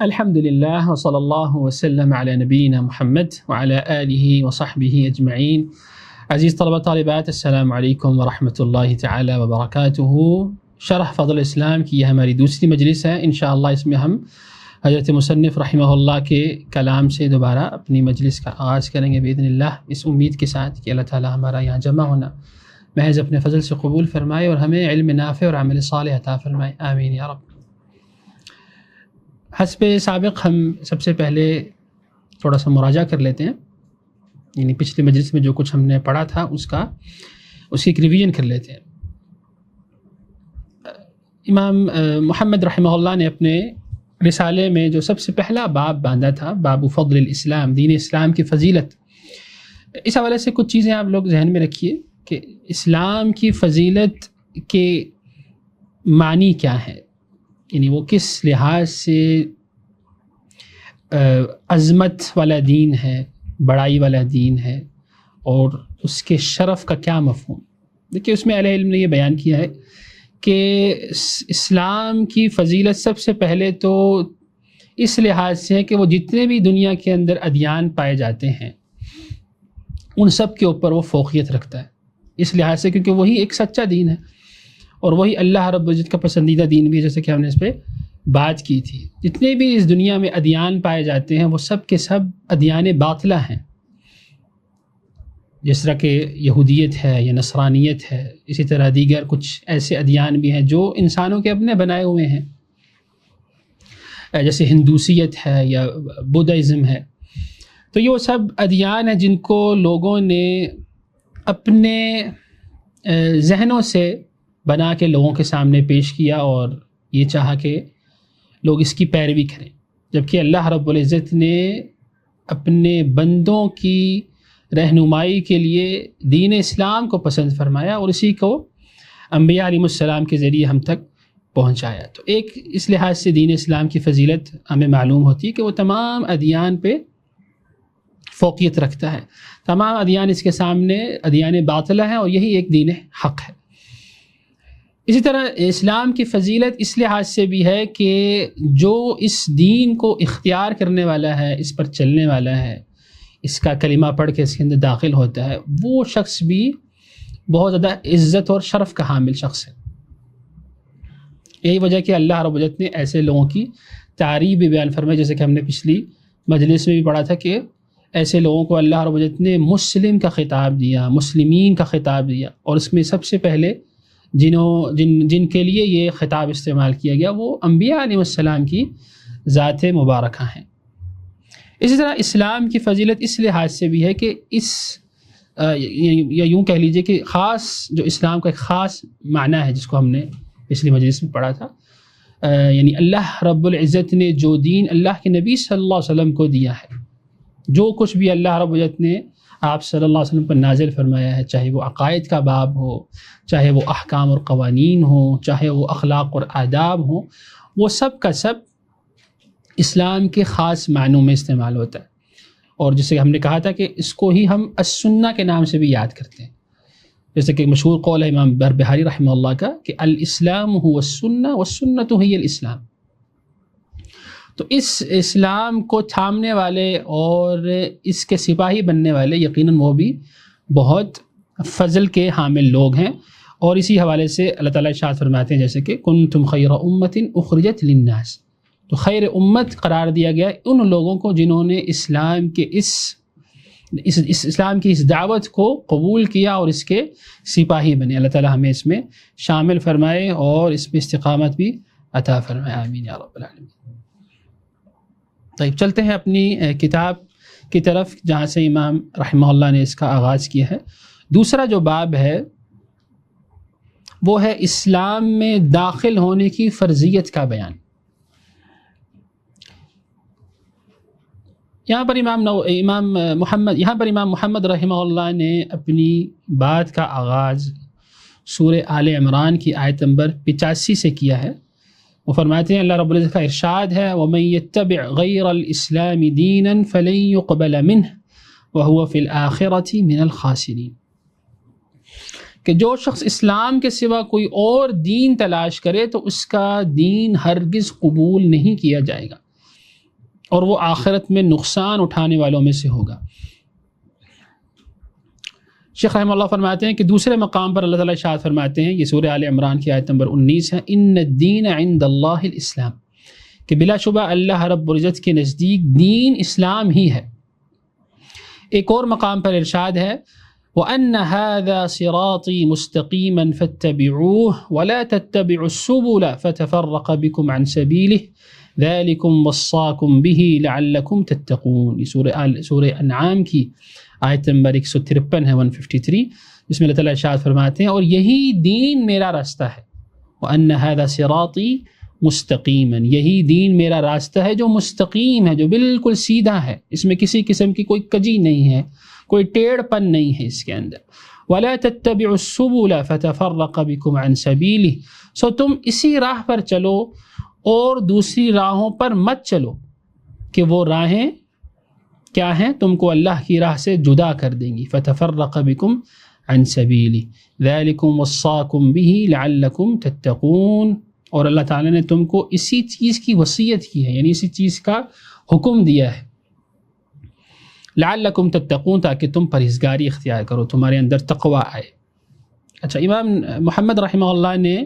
الحمد لله وصلى الله وسلم على نبينا محمد وعلى آله وصحبه أجمعين. عزیز طلبہ طالبات، السلام علیکم ورحمۃ اللہ تعالی وبرکاتہ. شرح فضل اسلام کی یہ ہماری دوسری مجلس ہے. انشاءاللہ اس میں ہم حضرت مصنف رحمہ اللہ کے کلام سے دوبارہ اپنی مجلس کا آغاز کریں گے باذن اللہ، اس امید کے ساتھ کہ اللہ تعالی ہمارا یہاں جمع ہونا محض اپنے فضل سے قبول فرمائے اور ہمیں علم نافع اور عمل صالح عطا فرمائے، آمین یا رب. حسب سابق ہم سب سے پہلے تھوڑا سا مراجعہ کر لیتے ہیں، یعنی پچھلی مجلس میں جو کچھ ہم نے پڑھا تھا اس کی ایک ریویژن کر لیتے ہیں. امام محمد رحمہ اللہ نے اپنے رسالے میں جو سب سے پہلا باب باندھا تھا، باب فضل الاسلام، دین اسلام کی فضیلت، اس حوالے سے کچھ چیزیں آپ لوگ ذہن میں رکھیے کہ اسلام کی فضیلت کے معنی کیا ہے، یعنی وہ کس لحاظ سے عظمت والا دین ہے، بڑائی والا دین ہے، اور اس کے شرف کا کیا مفہوم. دیکھیے اس میں اہل علم نے یہ بیان کیا ہے کہ اسلام کی فضیلت سب سے پہلے تو اس لحاظ سے ہے کہ وہ جتنے بھی دنیا کے اندر ادیان پائے جاتے ہیں ان سب کے اوپر وہ فوقیت رکھتا ہے، اس لحاظ سے کیونکہ وہی ایک سچا دین ہے اور وہی اللہ رب العزت کا پسندیدہ دین بھی ہے، جیسے کہ ہم نے اس پہ بات کی تھی. جتنے بھی اس دنیا میں ادیان پائے جاتے ہیں وہ سب کے سب ادیان باطلہ ہیں، جس طرح کہ یہودیت ہے یا نصرانیت ہے، اسی طرح دیگر کچھ ایسے ادیان بھی ہیں جو انسانوں کے اپنے بنائے ہوئے ہیں، جیسے ہندوسیت ہے یا بدھزم ہے. تو یہ وہ سب ادیان ہیں جن کو لوگوں نے اپنے ذہنوں سے بنا کے لوگوں کے سامنے پیش کیا اور یہ چاہا کہ لوگ اس کی پیروی کریں، جبکہ اللہ رب العزت نے اپنے بندوں کی رہنمائی کے لیے دین اسلام کو پسند فرمایا اور اسی کو انبیاء علیہ السلام کے ذریعے ہم تک پہنچایا. تو ایک اس لحاظ سے دین اسلام کی فضیلت ہمیں معلوم ہوتی ہے کہ وہ تمام ادیان پہ فوقیت رکھتا ہے. تمام ادیان اس کے سامنے ادیان باطلہ ہیں اور یہی ایک دین حق ہے. اسی طرح اسلام کی فضیلت اس لحاظ سے بھی ہے کہ جو اس دین کو اختیار کرنے والا ہے، اس پر چلنے والا ہے، اس کا کلمہ پڑھ کے اس کے اندر داخل ہوتا ہے، وہ شخص بھی بہت زیادہ عزت اور شرف کا حامل شخص ہے. یہی وجہ کہ اللہ رب العزت نے ایسے لوگوں کی تعریف بھی بیان فرمائی، جیسے کہ ہم نے پچھلی مجلس میں بھی پڑھا تھا کہ ایسے لوگوں کو اللہ رب العزت نے مسلم کا خطاب دیا، مسلمین کا خطاب دیا، اور اس میں سب سے پہلے جن کے لیے یہ خطاب استعمال کیا گیا وہ انبیاء علیہ السلام کی ذات مبارکہ ہیں. اسی طرح اسلام کی فضیلت اس لحاظ سے بھی ہے کہ یا یوں کہہ لیجئے کہ خاص جو اسلام کا ایک خاص معنی ہے جس کو ہم نے پچھلی مجلس میں پڑھا تھا، یعنی اللہ رب العزت نے جو دین اللہ کے نبی صلی اللہ علیہ وسلم کو دیا ہے، جو کچھ بھی اللہ رب العزت نے آپ صلی اللہ علیہ وسلم پر نازل فرمایا ہے، چاہے وہ عقائد کا باب ہو، چاہے وہ احکام اور قوانین ہوں، چاہے وہ اخلاق اور آداب ہوں، وہ سب کا سب اسلام کے خاص معنوں میں استعمال ہوتا ہے. اور جسے ہم نے کہا تھا کہ اس کو ہی ہم السنہ کے نام سے بھی یاد کرتے ہیں، جیسے کہ مشہور قول ہے امام بربہاری رحمہ اللہ کا کہ الاسلام هو السنہ والسنۃ ہی الاسلام. تو اس اسلام کو تھامنے والے اور اس کے سپاہی بننے والے یقیناً وہ بھی بہت فضل کے حامل لوگ ہیں. اور اسی حوالے سے اللہ تعالیٰ ارشاد فرماتے ہیں جیسے کہ کنتم خیر امۃ اخرجت للناس، تو خیر امت قرار دیا گیا ان لوگوں کو جنہوں نے اسلام کے اسلام کی اس دعوت کو قبول کیا اور اس کے سپاہی بنے. اللہ تعالیٰ ہمیں اس میں شامل فرمائے اور اس میں استقامت بھی عطا فرمائے، آمین یا رب العالمین. طيب چلتے ہیں اپنی کتاب کی طرف جہاں سے امام رحمہ اللہ نے اس کا آغاز کیا ہے. دوسرا جو باب ہے وہ ہے اسلام میں داخل ہونے کی فرضیت کا بیان. یہاں پر امام محمد رحمہ اللہ نے اپنی بات کا آغاز سورہ آل عمران کی آیت نمبر 85 سے کیا ہے. وہ فرماتے ہیں اللہ رب العزت کا ارشاد ہے وَمَن يَتَّبِعْ غَيْرَ الْإِسْلَامِ دِينًا فَلَن يُقْبَلَ مِنْهُ وَهُوَ فِي الْآخِرَةِ مِنَ الْخَاسِرِينَ، کہ جو شخص اسلام کے سوا کوئی اور دین تلاش کرے تو اس کا دین ہرگز قبول نہیں کیا جائے گا اور وہ آخرت میں نقصان اٹھانے والوں میں سے ہوگا۔ شیخ رحمہ اللہ فرماتے ہیں کہ دوسرے مقام پر اللہ تعالیٰ ارشاد فرماتے ہیں، یہ سورہ آل عمران کی آیت نمبر 19 ہے، ان الدین عند اللہ الاسلام، کہ بلا شبہ اللہ رب العزت کے نزدیک دین اسلام ہی ہے۔ ایک اور مقام پر ارشاد ہے، وَأَنَّ هَذَا صِرَاطِي مُسْتَقِيمًا فَاتَّبِعُوهُ وَلَا تَتَّبِعُوا السُّبُلَ فَتَفَرَّقَ بِكُمْ عَنْ سَبِيلِهِ ذَلِكُمْ وَصَّاكُمْ بِهِ لَعَلَّكُمْ تَتَّقُونَ۔ یہ سورہ انعام کی آیت نمبر 153 ہے، 153، جس میں اللہ تعالیٰ ارشاد فرماتے ہیں، اور یہی دین میرا راستہ ہے، وَأَنَّ هَذَا صِرَاطِي مُسْتَقِيمًا، یہی دین میرا راستہ ہے جو مستقیم ہے، جو بالکل سیدھا ہے، اس میں کسی قسم کی کوئی کجی نہیں ہے، کوئی ٹیڑھ پن نہیں ہے اس کے اندر۔ وَلَا تَتَّبِعُوا السُّبُلَ فَتَفَرَّقَ بِكُمْ عَنْ سَبِيلِهِ، سو تم اسی راہ پر چلو اور دوسری راہوں پر مت چلو، کہ وہ راہیں کیا ہیں؟ تم کو اللہ کی راہ سے جدا کر دیں گی۔ فَتَفَرَّقَ بِكُمْ عَنْ سَبِيلِهِ ذَلِكُمْ وَصَّاكُمْ بِهِ لَعَلَّكُمْ تَتَّقُونَ، اور اللہ تعالیٰ نے تم کو اسی چیز کی وصیت کی ہے، یعنی اسی چیز کا حکم دیا ہے، لعلکم تتقون، تاکہ تم پرہیزگاری اختیار کرو، تمہارے اندر تقوی آئے۔ اچھا، امام محمد رحمہ اللہ نے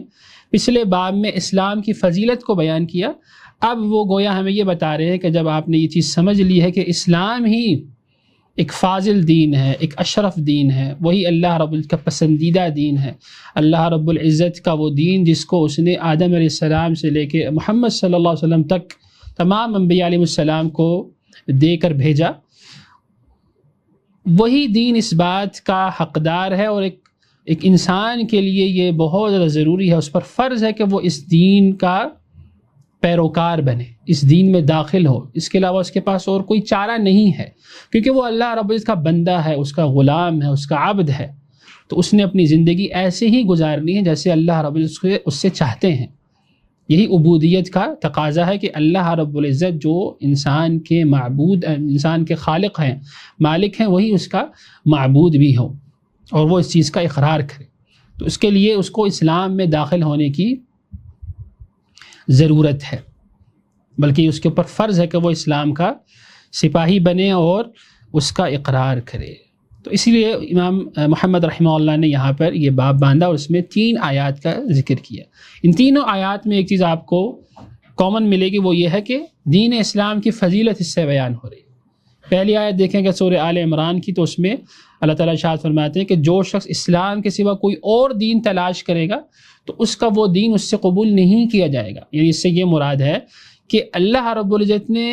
پچھلے باب میں اسلام کی فضیلت کو بیان کیا، اب وہ گویا ہمیں یہ بتا رہے ہیں کہ جب آپ نے یہ چیز سمجھ لی ہے کہ اسلام ہی ایک فاضل دین ہے، ایک اشرف دین ہے، وہی اللہ رب العزت کا پسندیدہ دین ہے، اللہ رب العزت کا وہ دین جس کو اس نے آدم علیہ السلام سے لے کے محمد صلی اللہ علیہ وسلم تک تمام انبیاء علیہ السلام کو دے کر بھیجا، وہی دین اس بات کا حقدار ہے، اور ایک انسان کے لیے یہ بہت زیادہ ضروری ہے، اس پر فرض ہے کہ وہ اس دین کا پیروکار بنے، اس دین میں داخل ہو، اس کے علاوہ اس کے پاس اور کوئی چارہ نہیں ہے، کیونکہ وہ اللہ رب العزت کا بندہ ہے، اس کا غلام ہے، اس کا عبد ہے، تو اس نے اپنی زندگی ایسے ہی گزارنی ہے جیسے اللہ رب العزت اس سے چاہتے ہیں۔ یہی عبودیت کا تقاضا ہے کہ اللہ رب العزت جو انسان کے معبود، انسان کے خالق ہیں، مالک ہیں، وہی اس کا معبود بھی ہو، اور وہ اس چیز کا اقرار کرے، تو اس کے لیے اس کو اسلام میں داخل ہونے کی ضرورت ہے، بلکہ اس کے اوپر فرض ہے کہ وہ اسلام کا سپاہی بنے اور اس کا اقرار کرے۔ تو اسی لیے امام محمد رحمہ اللہ نے یہاں پر یہ باب باندھا اور اس میں 3 آیات کا ذکر کیا۔ ان تینوں آیات میں ایک چیز آپ کو کامن ملے گی، وہ یہ ہے کہ دین اسلام کی فضیلت اس سے بیان ہو رہی ہے۔ پہلی آیت دیکھیں کہ سورہ آل عمران کی، تو اس میں اللہ تعالیٰ ارشاد فرماتے ہیں کہ جو شخص اسلام کے سوا کوئی اور دین تلاش کرے گا تو اس کا وہ دین اس سے قبول نہیں کیا جائے گا، یعنی اس سے یہ مراد ہے کہ اللہ رب العزت نے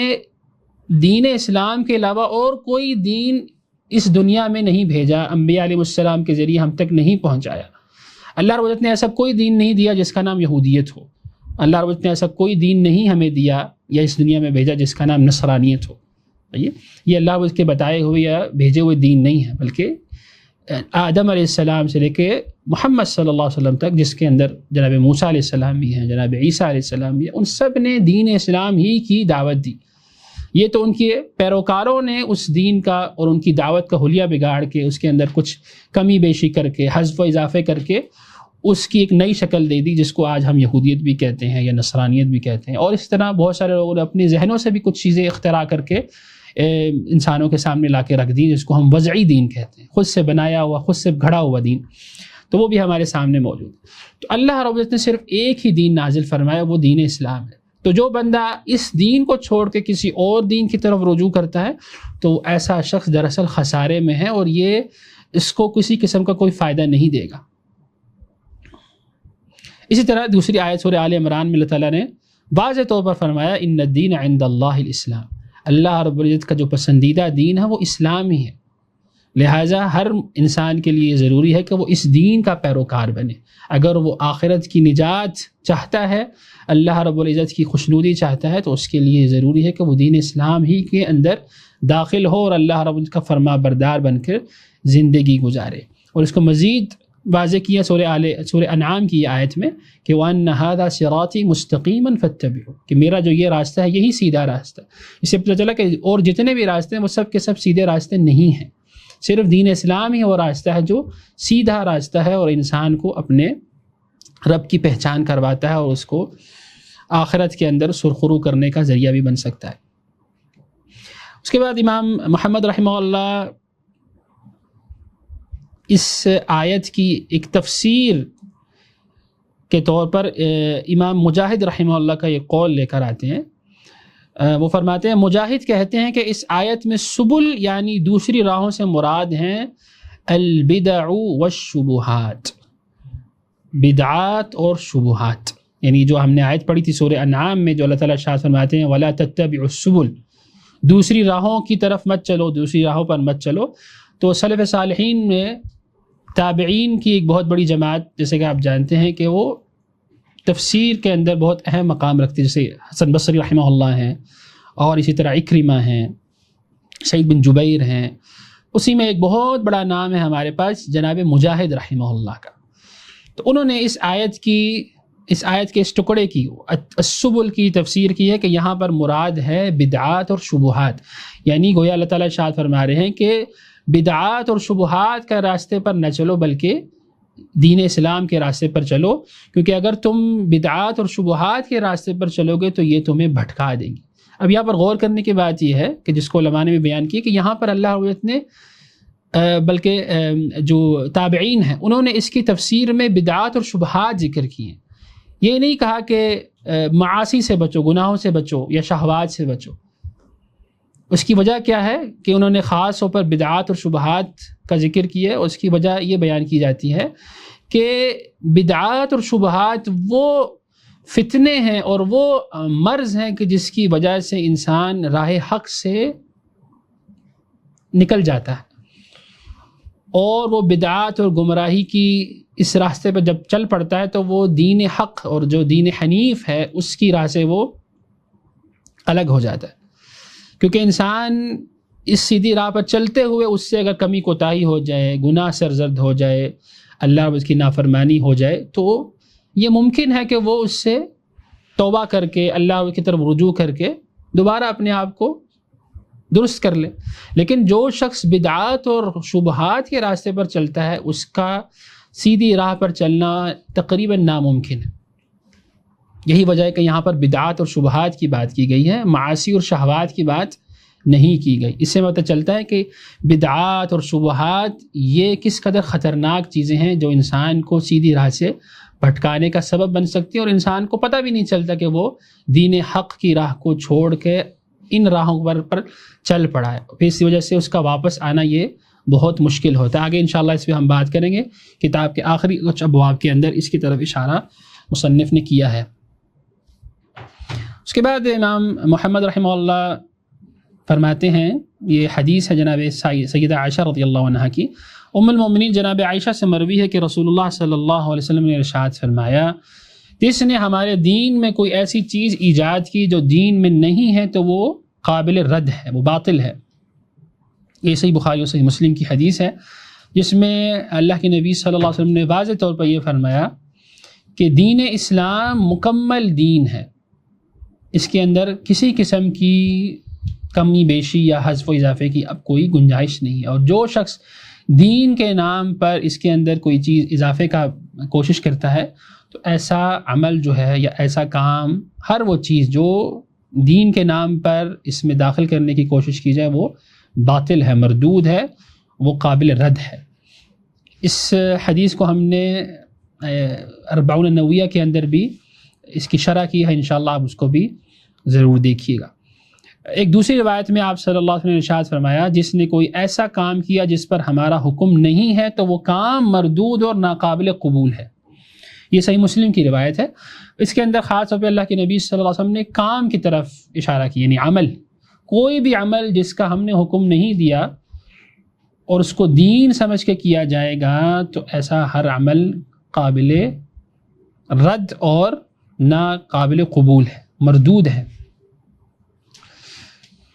دین اسلام کے علاوہ اور کوئی دین اس دنیا میں نہیں بھیجا، انبیاء علیہ السلام کے ذریعے ہم تک نہیں پہنچایا۔ اللہ رب العزت نے ایسا کوئی دین نہیں دیا جس کا نام یہودیت ہو، اللہ رب العزت نے ایسا کوئی دین نہیں ہمیں دیا یا اس دنیا میں بھیجا جس کا نام نصرانیت ہو۔ یہ اللہ رب العزت کے بتائے ہوئے یا بھیجے ہوئے دین نہیں ہے، بلکہ آدم علیہ السلام سے لے کے محمد صلی اللہ علیہ وسلم تک، جس کے اندر جناب موسیٰ علیہ السلام بھی ہیں، جناب عیسیٰ علیہ السلام بھی ہیں، ان سب نے دین اسلام ہی کی دعوت دی۔ یہ تو ان کے پیروکاروں نے اس دین کا اور ان کی دعوت کا حلیہ بگاڑ کے، اس کے اندر کچھ کمی بیشی کر کے، حذف و اضافے کر کے اس کی ایک نئی شکل دے دی، جس کو آج ہم یہودیت بھی کہتے ہیں یا نصرانیت بھی کہتے ہیں، اور اس طرح بہت سارے لوگوں نے اپنے ذہنوں سے بھی کچھ چیزیں اختراع کر کے انسانوں کے سامنے لا کے رکھ دی، جس کو ہم وضعی دین کہتے ہیں، خود سے بنایا ہوا، خود سے گھڑا ہوا دین، تو وہ بھی ہمارے سامنے موجود ہے۔ تو اللہ رب العزت نے صرف ایک ہی دین نازل فرمایا، وہ دین اسلام ہے۔ تو جو بندہ اس دین کو چھوڑ کے کسی اور دین کی طرف رجوع کرتا ہے تو ایسا شخص دراصل خسارے میں ہے، اور یہ اس کو کسی قسم کا کوئی فائدہ نہیں دے گا۔ اسی طرح دوسری آیت سورہ آل عمران میں اللہ تعالیٰ نے واضح طور پر فرمایا، ان الدین عند اللہ الاسلام، اللہ رب العزت کا جو پسندیدہ دین ہے وہ اسلام ہی ہے، لہٰذا ہر انسان کے لیے ضروری ہے کہ وہ اس دین کا پیروکار بنے۔ اگر وہ آخرت کی نجات چاہتا ہے، اللہ رب العزت کی خوشنودی چاہتا ہے، تو اس کے لیے ضروری ہے کہ وہ دین اسلام ہی کے اندر داخل ہو اور اللہ رب العزت کا فرما بردار بن کر زندگی گزارے۔ اور اس کو مزید واضح کیا سورہ انعام کی آیت میں کہ وَأَنَّ هَذَا صِرَاطِي مُسْتَقِيمًا فَاتَّبِعُوهُ، کہ میرا جو یہ راستہ ہے یہی سیدھا راستہ۔ اس سے پتہ چلا کہ اور جتنے بھی راستے ہیں وہ سب کے سب سیدھے راستے نہیں ہیں، صرف دین اسلام ہی وہ راستہ ہے جو سیدھا راستہ ہے، اور انسان کو اپنے رب کی پہچان کرواتا ہے اور اس کو آخرت کے اندر سرخرو کرنے کا ذریعہ بھی بن سکتا ہے۔ اس کے بعد امام محمد رحمہ اللہ اس آیت کی ایک تفسیر کے طور پر امام مجاہد رحمہ اللہ کا یہ قول لے کر آتے ہیں. وہ فرماتے ہیں مجاہد کہتے ہیں کہ اس آیت میں سبل یعنی دوسری راہوں سے مراد ہیں البدع والشبہات، بدعات اور شبہات. یعنی جو ہم نے آیت پڑھی تھی سورہ انعام میں جو اللہ تعالیٰ ارشاد فرماتے ہیں وَلَا تَتَّبِعُوا السُّبُلَ، دوسری راہوں کی طرف مت چلو، دوسری راہوں پر مت چلو. تو سلف صالحین میں تابعین کی ایک بہت بڑی جماعت جیسے کہ آپ جانتے ہیں کہ وہ تفسیر کے اندر بہت اہم مقام رکھتے، جیسے حسن بصری رحمہ اللہ ہیں، اور اسی طرح اکرمہ ہیں، سعید بن جبیر ہیں. اسی میں ایک بہت بڑا نام ہے ہمارے پاس جناب مجاہد رحمہ اللہ کا. تو انہوں نے اس آیت کے اس ٹکڑے کی السبل کی تفسیر کی ہے کہ یہاں پر مراد ہے بدعات اور شبہات. یعنی گویا اللہ تعالیٰ ارشاد فرما رہے ہیں کہ بدعات اور شبہات کا راستے پر نہ چلو بلکہ دین اسلام کے راستے پر چلو، کیونکہ اگر تم بدعات اور شبہات کے راستے پر چلو گے تو یہ تمہیں بھٹکا دیں گی. اب یہاں پر غور کرنے کی بات یہ ہے کہ جس کو علماء نے بھی بیان کی کہ یہاں پر اللہ رب العزت نے بلکہ جو تابعین ہیں انہوں نے اس کی تفسیر میں بدعات اور شبہات ذکر کی ہیں. یہ نہیں کہا کہ معاصی سے بچو، گناہوں سے بچو یا شہوات سے بچو. اس کی وجہ کیا ہے کہ انہوں نے خاص طور پر بدعات اور شبہات کا ذکر کیا ہے. اس کی وجہ یہ بیان کی جاتی ہے کہ بدعات اور شبہات وہ فتنے ہیں اور وہ مرض ہیں کہ جس کی وجہ سے انسان راہ حق سے نکل جاتا ہے، اور وہ بدعات اور گمراہی کی اس راستے پر جب چل پڑتا ہے تو وہ دین حق اور جو دین حنیف ہے اس کی راہ سے وہ الگ ہو جاتا ہے. کیونکہ انسان اس سیدھی راہ پر چلتے ہوئے اس سے اگر کمی کوتاہی ہو جائے، گناہ سرزد ہو جائے، اللہ رب اس کی نافرمانی ہو جائے، تو یہ ممکن ہے کہ وہ اس سے توبہ کر کے اللہ کی طرف رجوع کر کے دوبارہ اپنے آپ کو درست کر لے. لیکن جو شخص بدعات اور شبہات کے راستے پر چلتا ہے اس کا سیدھی راہ پر چلنا تقریباً ناممکن ہے. یہی وجہ ہے کہ یہاں پر بدعات اور شبہات کی بات کی گئی ہے، معاصی اور شہوات کی بات نہیں کی گئی. اس سے پتہ چلتا ہے کہ بدعات اور شبہات یہ کس قدر خطرناک چیزیں ہیں جو انسان کو سیدھی راہ سے بھٹکانے کا سبب بن سکتی ہے، اور انسان کو پتہ بھی نہیں چلتا کہ وہ دین حق کی راہ کو چھوڑ کے ان راہوں پر چل پڑا ہے. پھر اسی وجہ سے اس کا واپس آنا یہ بہت مشکل ہوتا ہے. آگے انشاءاللہ اس پہ ہم بات کریں گے. کتاب کے آخری کچھ ابواب کے اندر اس کی طرف اشارہ مصنف نے کیا ہے. اس کے بعد امام محمد رحمہ اللہ فرماتے ہیں، یہ حدیث ہے جناب سیدہ عائشہ رضی اللہ عنہا کی، ام المومنین جناب عائشہ سے مروی ہے کہ رسول اللہ صلی اللہ علیہ وسلم نے ارشاد فرمایا جس نے ہمارے دین میں کوئی ایسی چیز ایجاد کی جو دین میں نہیں ہے تو وہ قابل رد ہے، وہ باطل ہے. یہ صحیح بخاری اور صحیح مسلم کی حدیث ہے جس میں اللہ کے نبی صلی اللہ علیہ وسلم نے واضح طور پر یہ فرمایا کہ دین اسلام مکمل دین ہے، اس کے اندر کسی قسم کی کمی بیشی یا حذف و اضافے کی اب کوئی گنجائش نہیں ہے. اور جو شخص دین کے نام پر اس کے اندر کوئی چیز اضافے کا کوشش کرتا ہے تو ایسا عمل جو ہے یا ایسا کام، ہر وہ چیز جو دین کے نام پر اس میں داخل کرنے کی کوشش کی جائے وہ باطل ہے، مردود ہے، وہ قابل رد ہے. اس حدیث کو ہم نے 40 النوویہ کے اندر بھی اس کی شرح کی ہے، انشاءاللہ آپ اس کو بھی ضرور دیکھیے گا. ایک دوسری روایت میں آپ صلی اللہ علیہ وسلم نے ارشاد فرمایا جس نے کوئی ایسا کام کیا جس پر ہمارا حکم نہیں ہے تو وہ کام مردود اور ناقابل قبول ہے. یہ صحیح مسلم کی روایت ہے. اس کے اندر خاص طور پہ اللہ کے نبی صلی اللہ علیہ وسلم نے کام کی طرف اشارہ کیا، یعنی عمل، کوئی بھی عمل جس کا ہم نے حکم نہیں دیا اور اس کو دین سمجھ کے کیا جائے گا تو ایسا ہر عمل قابل رد اور ناقابل قبول ہے، مردود ہے.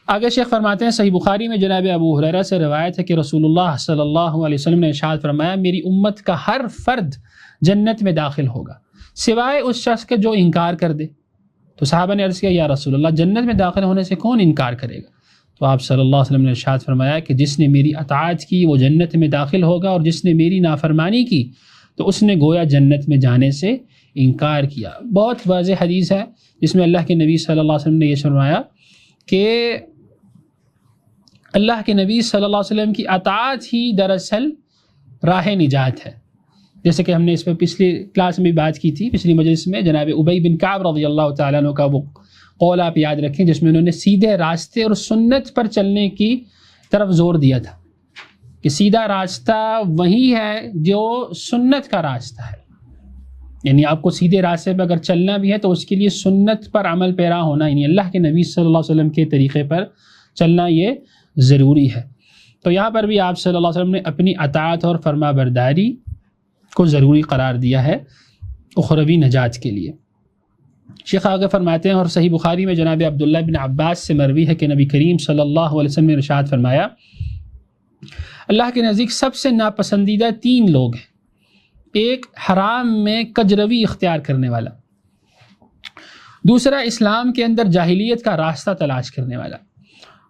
آگے شیخ فرماتے ہیں صحیح بخاری میں جناب ابو ہریرہ سے روایت ہے کہ رسول اللہ صلی اللہ علیہ وسلم نے ارشاد فرمایا میری امت کا ہر فرد جنت میں داخل ہوگا سوائے اس شخص کے جو انکار کر دے. تو صحابہ نے عرض کیا یا رسول اللہ جنت میں داخل ہونے سے کون انکار کرے گا؟ تو آپ صلی اللہ علیہ وسلم نے ارشاد فرمایا کہ جس نے میری اطاعت کی وہ جنت میں داخل ہوگا، اور جس نے میری نافرمانی کی تو اس نے گویا جنت میں جانے سے انکار کیا. بہت واضح حدیث ہے جس میں اللہ کے نبی صلی اللہ علیہ وسلم نے یہ فرمایا کہ اللہ کے نبی صلی اللہ علیہ وسلم کی اطاعت ہی دراصل راہ نجات ہے. جیسے کہ ہم نے اس پہ پچھلی کلاس میں بات کی تھی، پچھلی مجلس میں جناب ابی بن کعب رضی اللہ تعالیٰ عنہ کا وہ قول آپ یاد رکھیں جس میں انہوں نے سیدھے راستے اور سنت پر چلنے کی طرف زور دیا تھا کہ سیدھا راستہ وہی ہے جو سنت کا راستہ ہے. یعنی آپ کو سیدھے راستے پہ اگر چلنا بھی ہے تو اس کے لیے سنت پر عمل پیرا ہونا، یعنی اللہ کے نبی صلی اللہ علیہ وسلم کے طریقے پر چلنا یہ ضروری ہے. تو یہاں پر بھی آپ صلی اللہ علیہ وسلم نے اپنی اطاعت اور فرما برداری کو ضروری قرار دیا ہے اخروی نجات کے لیے. شیخ آگے فرماتے ہیں اور صحیح بخاری میں جناب عبداللہ بن عباس سے مروی ہے کہ نبی کریم صلی اللہ علیہ وسلم نے ارشاد فرمایا اللہ کے نزدیک سب سے ناپسندیدہ 3 لوگ ہیں. ایک حرام میں کجروی اختیار کرنے والا، دوسرا اسلام کے اندر جاہلیت کا راستہ تلاش کرنے والا،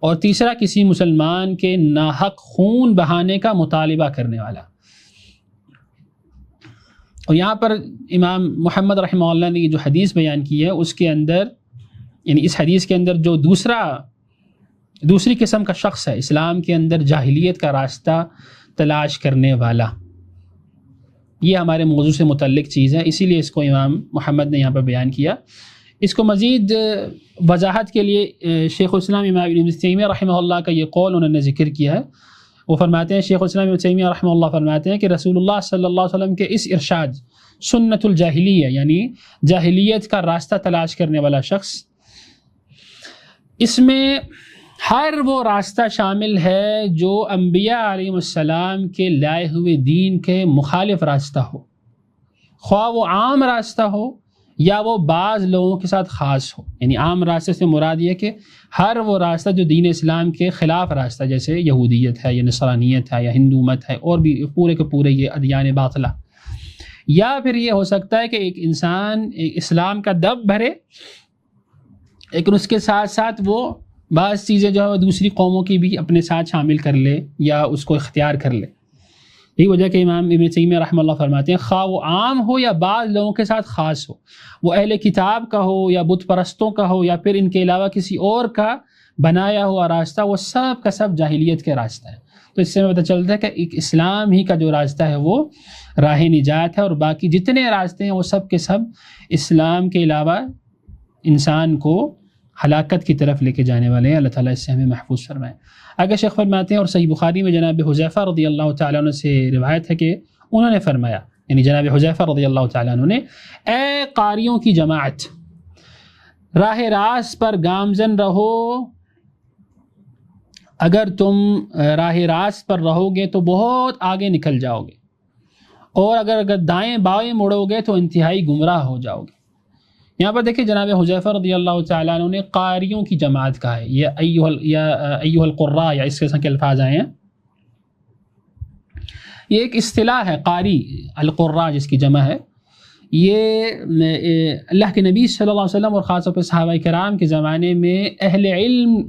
اور تیسرا کسی مسلمان کے ناحق خون بہانے کا مطالبہ کرنے والا. اور یہاں پر امام محمد رحمہ اللہ نے جو حدیث بیان کی ہے اس کے اندر، یعنی اس حدیث کے اندر جو دوسری قسم کا شخص ہے اسلام کے اندر جاہلیت کا راستہ تلاش کرنے والا، یہ ہمارے موضوع سے متعلق چیز ہے، اسی لیے اس کو امام محمد نے یہاں پر بیان کیا. اس کو مزید وضاحت کے لیے شیخ الاسلام امام ابن تیمیہ رحمہ اللہ کا یہ قول انہوں نے ذکر کیا ہے. وہ فرماتے ہیں، شیخ الاسلام ابن تیمیہ رحمہ اللہ فرماتے ہیں کہ رسول اللہ صلی اللہ علیہ وسلم کے اس ارشاد سنت الجاہلیہ یعنی جاہلیت کا راستہ تلاش کرنے والا شخص، اس میں ہر وہ راستہ شامل ہے جو انبیاء علیہ السلام کے لائے ہوئے دین کے مخالف راستہ ہو، خواہ وہ عام راستہ ہو یا وہ بعض لوگوں کے ساتھ خاص ہو. یعنی عام راستے سے مراد یہ کہ ہر وہ راستہ جو دین اسلام کے خلاف راستہ، جیسے یہودیت ہے یا نصرانیت ہے یا ہندومت ہے اور بھی پورے کے پورے یہ ادیان باطلہ. یا پھر یہ ہو سکتا ہے کہ ایک انسان اسلام کا دب بھرے لیکن اس کے ساتھ ساتھ وہ بعض چیزیں جو ہے دوسری قوموں کی بھی اپنے ساتھ شامل کر لے یا اس کو اختیار کر لے. یہی وجہ کہ امام ابن تیمیہ رحمہ اللہ فرماتے ہیں خواہ وہ عام ہو یا بعض لوگوں کے ساتھ خاص ہو، وہ اہل کتاب کا ہو یا بت پرستوں کا ہو یا پھر ان کے علاوہ کسی اور کا بنایا ہوا راستہ، وہ سب کا سب جاہلیت کے راستہ ہے. تو اس سے ہمیں پتہ چلتا ہے کہ ایک اسلام ہی کا جو راستہ ہے وہ راہ نجات ہے، اور باقی جتنے راستے ہیں وہ سب کے سب اسلام کے علاوہ انسان کو ہلاکت کی طرف لے کے جانے والے ہیں. اللہ تعالیٰ اس سے ہمیں محفوظ فرمائے. آگے شیخ فرماتے ہیں اور صحیح بخاری میں جناب حذیفہ رضی اللہ تعالیٰ عنہ سے روایت ہے کہ انہوں نے فرمایا، یعنی جناب حذیفہ رضی اللہ تعالیٰ عنہ نے، اے قاریوں کی جماعت، راہ راست پر گامزن رہو. اگر تم راہ راست پر رہو گے تو بہت آگے نکل جاؤ گے، اور اگر دائیں بائیں مڑو گے تو انتہائی گمراہ ہو جاؤ گے. یہاں پر دیکھیں جناب حذیفہ رضی اللہ تعالیٰ عنہ نے قاریوں کی جماعت کہا ہے، یا ایھا القراء یا اس قسم کے الفاظ آئے ہیں. یہ ایک اصطلاح ہے قاری القراء جس کی جمع ہے. یہ اللہ کے نبی صلی اللہ علیہ وسلم اور خاص طور پہ صحابہ کرام کے زمانے میں اہل علم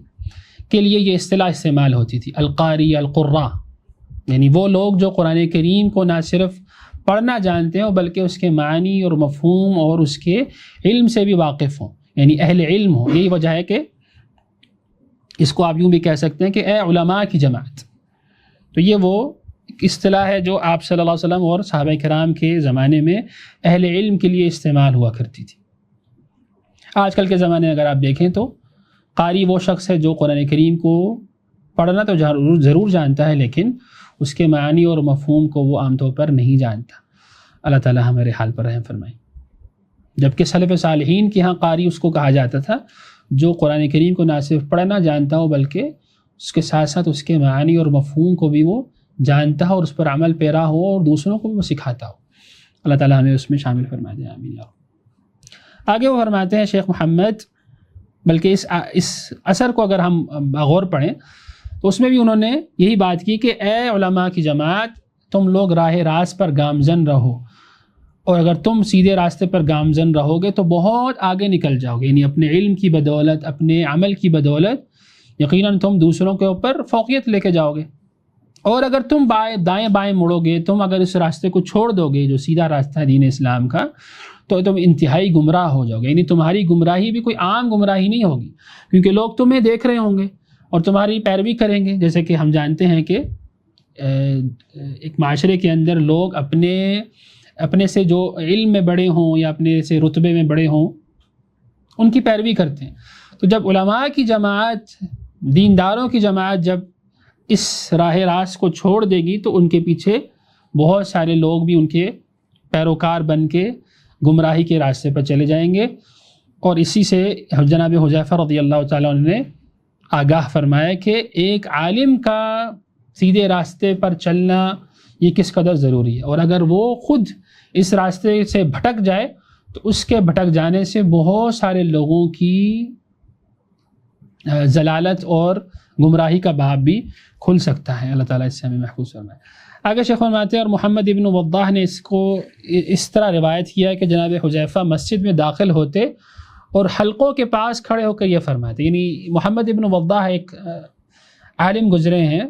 کے لیے یہ اصطلاح استعمال ہوتی تھی، القاری القراء، یعنی وہ لوگ جو قرآن کریم کو نہ صرف پڑھنا جانتے ہیں بلکہ اس کے معنی اور مفہوم اور اس کے علم سے بھی واقف ہوں، یعنی اہل علم ہوں. یہی وجہ ہے کہ اس کو آپ یوں بھی کہہ سکتے ہیں کہ اے علماء کی جماعت. تو یہ وہ اصطلاح ہے جو آپ صلی اللہ علیہ وسلم اور صحابہ کرام کے زمانے میں اہل علم کے لیے استعمال ہوا کرتی تھی. آج کل کے زمانے میں اگر آپ دیکھیں تو قاری وہ شخص ہے جو قرآن کریم کو پڑھنا تو ضرور جانتا ہے لیکن اس کے معنی اور مفہوم کو وہ عام طور پر نہیں جانتا. اللہ تعالی ہمارے حال پر رحم فرمائے. جبکہ سلف صالحین کے ہاں قاری اس کو کہا جاتا تھا جو قرآن کریم کو نہ صرف پڑھنا جانتا ہو بلکہ اس کے ساتھ ساتھ اس کے معنی اور مفہوم کو بھی وہ جانتا ہو اور اس پر عمل پیرا ہو اور دوسروں کو بھی وہ سکھاتا ہو. اللہ تعالی ہمیں اس میں شامل فرما دے، آمین. آگے وہ فرماتے ہیں شیخ محمد، بلکہ اس اثر کو اگر ہم غور پڑھیں تو اس میں بھی انہوں نے یہی بات کی کہ اے علماء کی جماعت، تم لوگ راہ راست پر گامزن رہو، اور اگر تم سیدھے راستے پر گامزن رہو گے تو بہت آگے نکل جاؤ گے. یعنی اپنے علم کی بدولت، اپنے عمل کی بدولت یقیناً تم دوسروں کے اوپر فوقیت لے کے جاؤ گے. اور اگر تم دائیں بائیں مڑو گے، تم اگر اس راستے کو چھوڑ دو گے جو سیدھا راستہ ہے دین اسلام کا، تو تم انتہائی گمراہ ہو جاؤ گے. یعنی تمہاری گمراہی بھی کوئی عام گمراہی نہیں ہوگی، کیونکہ لوگ تمہیں دیکھ رہے ہوں گے، اور تمہاری پیروی کریں گے. جیسے کہ ہم جانتے ہیں کہ ایک معاشرے کے اندر لوگ اپنے سے جو علم میں بڑے ہوں یا اپنے سے رتبے میں بڑے ہوں ان کی پیروی کرتے ہیں. تو جب علماء کی جماعت، دینداروں کی جماعت جب اس راہ راست کو چھوڑ دے گی تو ان کے پیچھے بہت سارے لوگ بھی ان کے پیروکار بن کے گمراہی کے راستے پر چلے جائیں گے. اور اسی سے جناب حذیفہ رضی اللہ تعالیٰ عنہ نے آگاہ فرمایا کہ ایک عالم کا سیدھے راستے پر چلنا یہ کس قدر ضروری ہے، اور اگر وہ خود اس راستے سے بھٹک جائے تو اس کے بھٹک جانے سے بہت سارے لوگوں کی ضلالت اور گمراہی کا باب بھی کھل سکتا ہے. اللہ تعالیٰ اس سے ہمیں محفوظ فرمائے. آگے شیخ فرماتے ہیں اور محمد ابن وضاح نے اس کو اس طرح روایت کیا ہے کہ جناب حذیفہ مسجد میں داخل ہوتے اور حلقوں کے پاس کھڑے ہو کر یہ فرماتے، یعنی محمد ابن وضاح ایک عالم گزرے ہیں،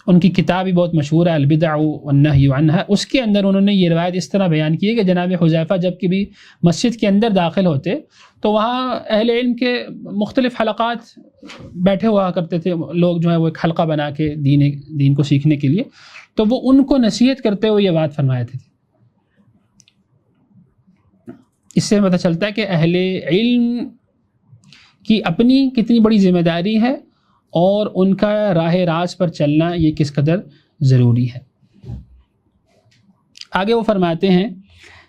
ان کی کتاب بھی بہت مشہور ہے البدع والنہی عنہا. اس کے اندر انہوں نے یہ روایت اس طرح بیان کی ہے کہ جناب حذیفہ جب کہ بھی مسجد کے اندر داخل ہوتے تو وہاں اہل علم کے مختلف حلقات بیٹھے ہوا کرتے تھے، لوگ جو ہے وہ ایک حلقہ بنا کے دین کو سیکھنے کے لیے، تو وہ ان کو نصیحت کرتے ہوئے یہ بات فرمائے تھے. اس سے پتہ چلتا ہے کہ اہل علم کی اپنی کتنی بڑی ذمہ داری ہے اور ان کا راہ راست پر چلنا یہ کس قدر ضروری ہے. آگے وہ فرماتے ہیں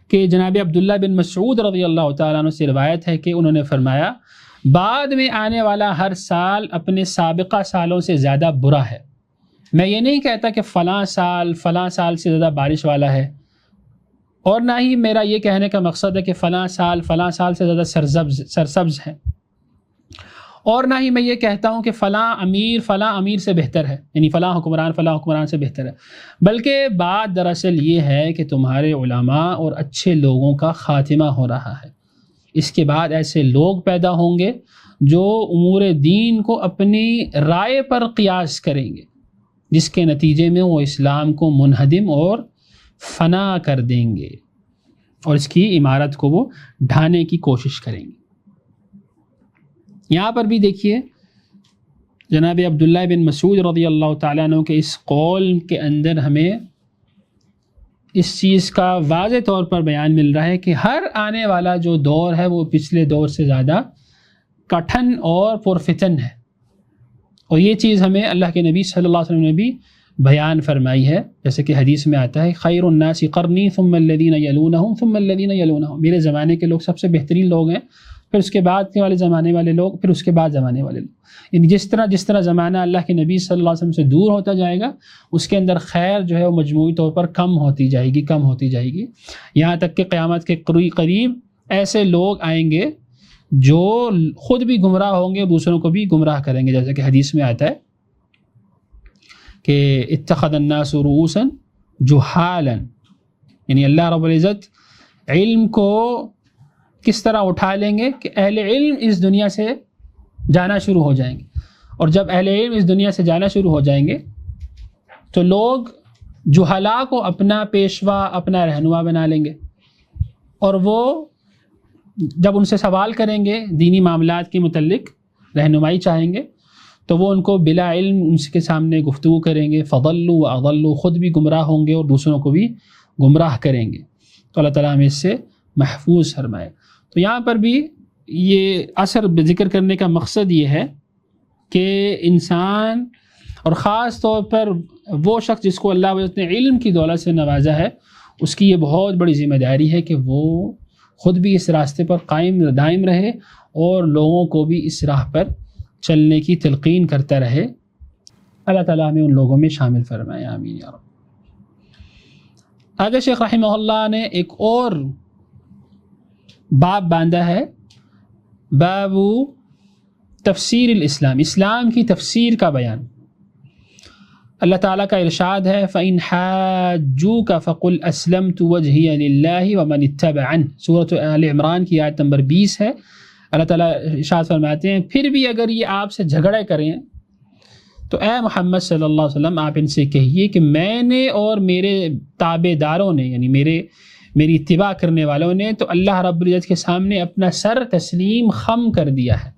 کہ جناب عبداللہ بن مسعود رضی اللہ تعالیٰ عنہ سے روایت ہے کہ انہوں نے فرمایا بعد میں آنے والا ہر سال اپنے سابقہ سالوں سے زیادہ برا ہے. میں یہ نہیں کہتا کہ فلاں سال سے زیادہ بارش والا ہے، اور نہ ہی میرا یہ کہنے کا مقصد ہے کہ فلاں سال سے زیادہ سرسبز ہے، اور نہ ہی میں یہ کہتا ہوں کہ فلاں امیر سے بہتر ہے، یعنی فلاں حکمران سے بہتر ہے، بلکہ بات دراصل یہ ہے کہ تمہارے علماء اور اچھے لوگوں کا خاتمہ ہو رہا ہے. اس کے بعد ایسے لوگ پیدا ہوں گے جو امور دین کو اپنی رائے پر قیاس کریں گے، جس کے نتیجے میں وہ اسلام کو منہدم اور فنا کر دیں گے اور اس کی عمارت کو وہ ڈھانے کی کوشش کریں گے. یہاں پر بھی دیکھیے جناب عبداللہ بن مسعود رضی اللہ تعالیٰ عنہ کے اس قول کے اندر ہمیں اس چیز کا واضح طور پر بیان مل رہا ہے کہ ہر آنے والا جو دور ہے وہ پچھلے دور سے زیادہ کٹھن اور پرفتن ہے، اور یہ چیز ہمیں اللہ کے نبی صلی اللہ علیہ وسلم نے بھی بیان فرمائی ہے. جیسے کہ حدیث میں آتا ہے خیر الناس قرنی ثم الذین یلونہم ثم الذین یلونہم، میرے زمانے کے لوگ سب سے بہترین لوگ ہیں، پھر اس کے بعد کے والے زمانے والے لوگ، پھر اس کے بعد زمانے والے لوگ. یعنی جس طرح زمانہ اللہ کے نبی صلی اللہ علیہ وسلم سے دور ہوتا جائے گا اس کے اندر خیر جو ہے وہ مجموعی طور پر کم ہوتی جائے گی یہاں تک کہ قیامت کے قریب ایسے لوگ آئیں گے جو خود بھی گمراہ ہوں گے اور دوسروں کو بھی گمراہ کریں گے. جیسے کہ حدیث میں آتا ہے کہ اتخذ الناس رؤوسا جہالا، یعنی اللہ رب العزت علم کو کس طرح اٹھا لیں گے کہ اہل علم اس دنیا سے جانا شروع ہو جائیں گے، اور جب اہل علم اس دنیا سے جانا شروع ہو جائیں گے تو لوگ جہلا کو اپنا پیشوا، اپنا رہنما بنا لیں گے، اور وہ جب ان سے سوال کریں گے دینی معاملات کے متعلق رہنمائی چاہیں گے تو وہ ان کو بلا علم ان کے سامنے گفتگو کریں گے. فضلوا واضلوا، خود بھی گمراہ ہوں گے اور دوسروں کو بھی گمراہ کریں گے. تو اللہ تعالیٰ ہمیں اس سے محفوظ فرمائے. تو یہاں پر بھی یہ اثر ذکر کرنے کا مقصد یہ ہے کہ انسان اور خاص طور پر وہ شخص جس کو اللہ نے علم کی دولت سے نوازا ہے اس کی یہ بہت بڑی ذمہ داری ہے کہ وہ خود بھی اس راستے پر دائم رہے اور لوگوں کو بھی اس راہ پر چلنے کی تلقین کرتا رہے. اللہ تعالیٰ ہمیں ان لوگوں میں شامل فرمائے، آمین یا رب. آگے شیخ رحمہ اللہ نے ایک اور باب باندھا ہے، باب تفسیر الاسلام، اسلام کی تفسیر کا بیان. اللہ تعالیٰ کا ارشاد ہے فَإِنْ حَاجُّوكَ فَقُلْ أَسْلَمْتُ وَجْهِيَ لِلَّهِ وَمَنِ اتَّبَعَنِ، سورۃ آل عمران کی آیت نمبر 20 ہے. اللہ تعالیٰ ارشاد فرماتے ہیں پھر بھی اگر یہ آپ سے جھگڑے کریں تو اے محمد صلی اللہ علیہ وسلم آپ ان سے کہیے کہ میں نے اور میرے تابع داروں نے، یعنی میری اتباع کرنے والوں نے تو اللہ رب العزت کے سامنے اپنا سر تسلیم خم کر دیا ہے.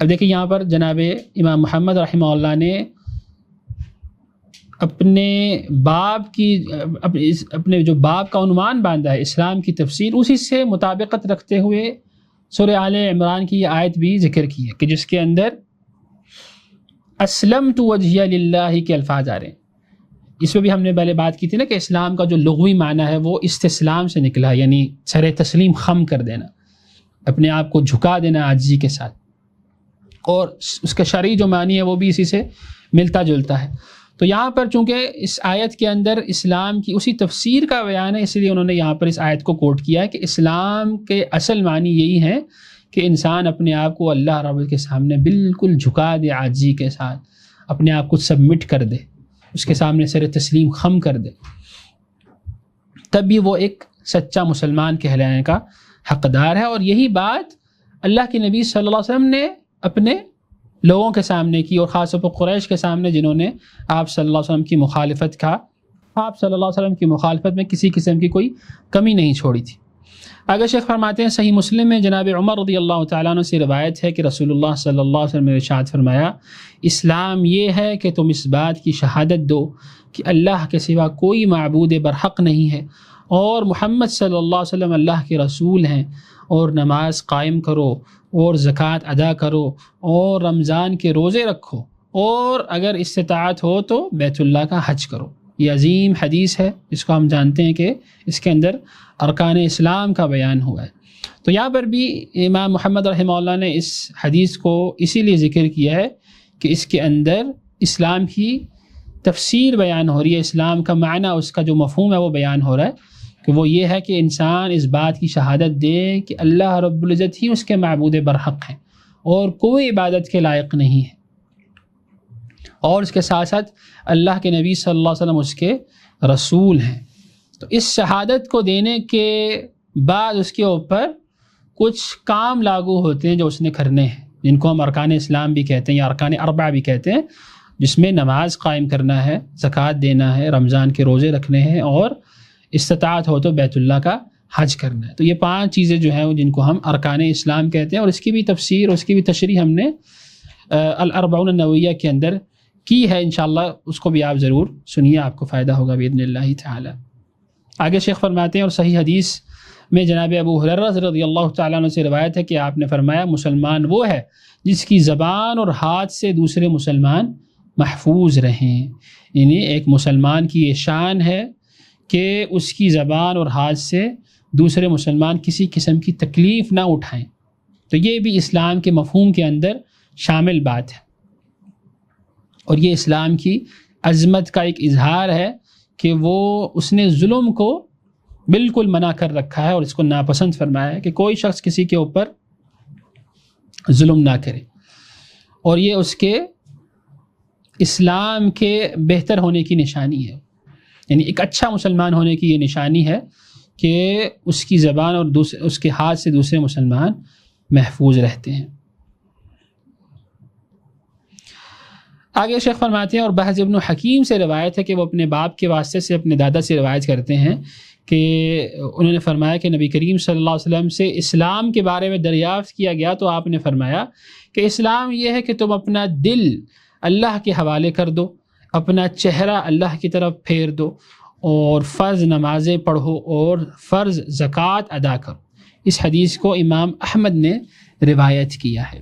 اب دیکھیں یہاں پر جناب امام محمد رحمہ اللہ نے اپنے جو باب کا عنوان باندھا ہے اسلام کی تفسیر، اسی سے مطابقت رکھتے ہوئے سورہ آل عمران کی یہ آیت بھی ذکر کی ہے کہ جس کے اندر اسلمت وجہی للہ کے الفاظ آ رہے ہیں۔ اس میں بھی ہم نے پہلے بات کی تھی نا کہ اسلام کا جو لغوی معنی ہے وہ استسلام سے نکلا ہے، یعنی سر تسلیم خم کر دینا، اپنے آپ کو جھکا دینا عاجزی کے ساتھ، اور اس کا شرعی جو معنی ہے وہ بھی اسی سے ملتا جلتا ہے۔ تو یہاں پر چونکہ اس آیت کے اندر اسلام کی اسی تفسیر کا بیان ہے، اس لیے انہوں نے یہاں پر اس آیت کو کوٹ کیا ہے کہ اسلام کے اصل معنی یہی ہے کہ انسان اپنے آپ کو اللہ رب کے سامنے بالکل جھکا دے، عاجزی کے ساتھ اپنے آپ کو سبمٹ کر دے، اس کے سامنے سر تسلیم خم کر دے، تب بھی وہ ایک سچا مسلمان کہلانے کا حقدار ہے۔ اور یہی بات اللہ کے نبی صلی اللہ علیہ وسلم نے اپنے لوگوں کے سامنے کی، اور خاص طور پر قریش کے سامنے جنہوں نے آپ صلی اللہ علیہ وسلم کی مخالفت کا، آپ صلی اللہ علیہ وسلم کی مخالفت میں کسی قسم کی کوئی کمی نہیں چھوڑی تھی۔ آگے شیخ فرماتے ہیں صحیح مسلم میں جناب عمر رضی اللہ تعالیٰ عنہ سے روایت ہے کہ رسول اللہ صلی اللہ علیہ وسلم نے ارشاد فرمایا، اسلام یہ ہے کہ تم اس بات کی شہادت دو کہ اللہ کے سوا کوئی معبود برحق نہیں ہے، اور محمد صلی اللہ علیہ وسلم اللہ کے رسول ہیں، اور نماز قائم کرو، اور زکوٰۃ ادا کرو، اور رمضان کے روزے رکھو، اور اگر استطاعت ہو تو بیت اللہ کا حج کرو۔ یہ عظیم حدیث ہے جس کو ہم جانتے ہیں کہ اس کے اندر ارکان اسلام کا بیان ہوا ہے۔ تو یہاں پر بھی امام محمد رحمہ اللہ نے اس حدیث کو اسی لیے ذکر کیا ہے کہ اس کے اندر اسلام کی تفسیر بیان ہو رہی ہے، اسلام کا معنی، اس کا جو مفہوم ہے وہ بیان ہو رہا ہے، کہ وہ یہ ہے کہ انسان اس بات کی شہادت دے کہ اللہ رب العزت ہی اس کے معبود برحق ہیں اور کوئی عبادت کے لائق نہیں ہے، اور اس کے ساتھ ساتھ اللہ کے نبی صلی اللہ علیہ وسلم اس کے رسول ہیں۔ تو اس شہادت کو دینے کے بعد اس کے اوپر کچھ کام لاگو ہوتے ہیں جو اس نے کرنے ہیں، جن کو ہم ارکان اسلام بھی کہتے ہیں یا ارکان اربع بھی کہتے ہیں، جس میں نماز قائم کرنا ہے، زکوٰۃ دینا ہے، رمضان کے روزے رکھنے ہیں، اور استطاعت ہو تو بیت اللہ کا حج کرنا ہے۔ تو یہ 5 چیزیں جو ہیں جن کو ہم ارکان اسلام کہتے ہیں، اور اس کی بھی تفسیر، اس کی بھی تشریح ہم نے الاربعون النوویہ کے اندر کی ہے، انشاءاللہ اس کو بھی آپ ضرور سنیے، آپ کو فائدہ ہوگا باذن اللہ تعالی۔ آگے شیخ فرماتے ہیں، اور صحیح حدیث میں جناب ابو ہریرہ رضی اللہ تعالیٰ عنہ سے روایت ہے کہ آپ نے فرمایا، مسلمان وہ ہے جس کی زبان اور ہاتھ سے دوسرے مسلمان محفوظ رہیں۔ یعنی ایک مسلمان کی یہ شان ہے کہ اس کی زبان اور ہاتھ سے دوسرے مسلمان کسی قسم کی تکلیف نہ اٹھائیں۔ تو یہ بھی اسلام کے مفہوم کے اندر شامل بات ہے، اور یہ اسلام کی عظمت کا ایک اظہار ہے کہ وہ اس نے ظلم کو بالکل منع کر رکھا ہے، اور اس کو ناپسند فرمایا ہے کہ کوئی شخص کسی کے اوپر ظلم نہ کرے، اور یہ اس کے اسلام کے بہتر ہونے کی نشانی ہے، یعنی ایک اچھا مسلمان ہونے کی یہ نشانی ہے کہ اس کی زبان اور اس کے ہاتھ سے دوسرے مسلمان محفوظ رہتے ہیں۔ آگے شیخ فرماتے ہیں، اور بحث ابن حکیم سے روایت ہے کہ وہ اپنے باپ کے واسطے سے اپنے دادا سے روایت کرتے ہیں کہ انہوں نے فرمایا کہ نبی کریم صلی اللہ علیہ وسلم سے اسلام کے بارے میں دریافت کیا گیا تو آپ نے فرمایا کہ اسلام یہ ہے کہ تم اپنا دل اللہ کے حوالے کر دو، اپنا چہرہ اللہ کی طرف پھیر دو، اور فرض نمازیں پڑھو اور فرض زکوٰۃ ادا کرو۔ اس حدیث کو امام احمد نے روایت کیا ہے۔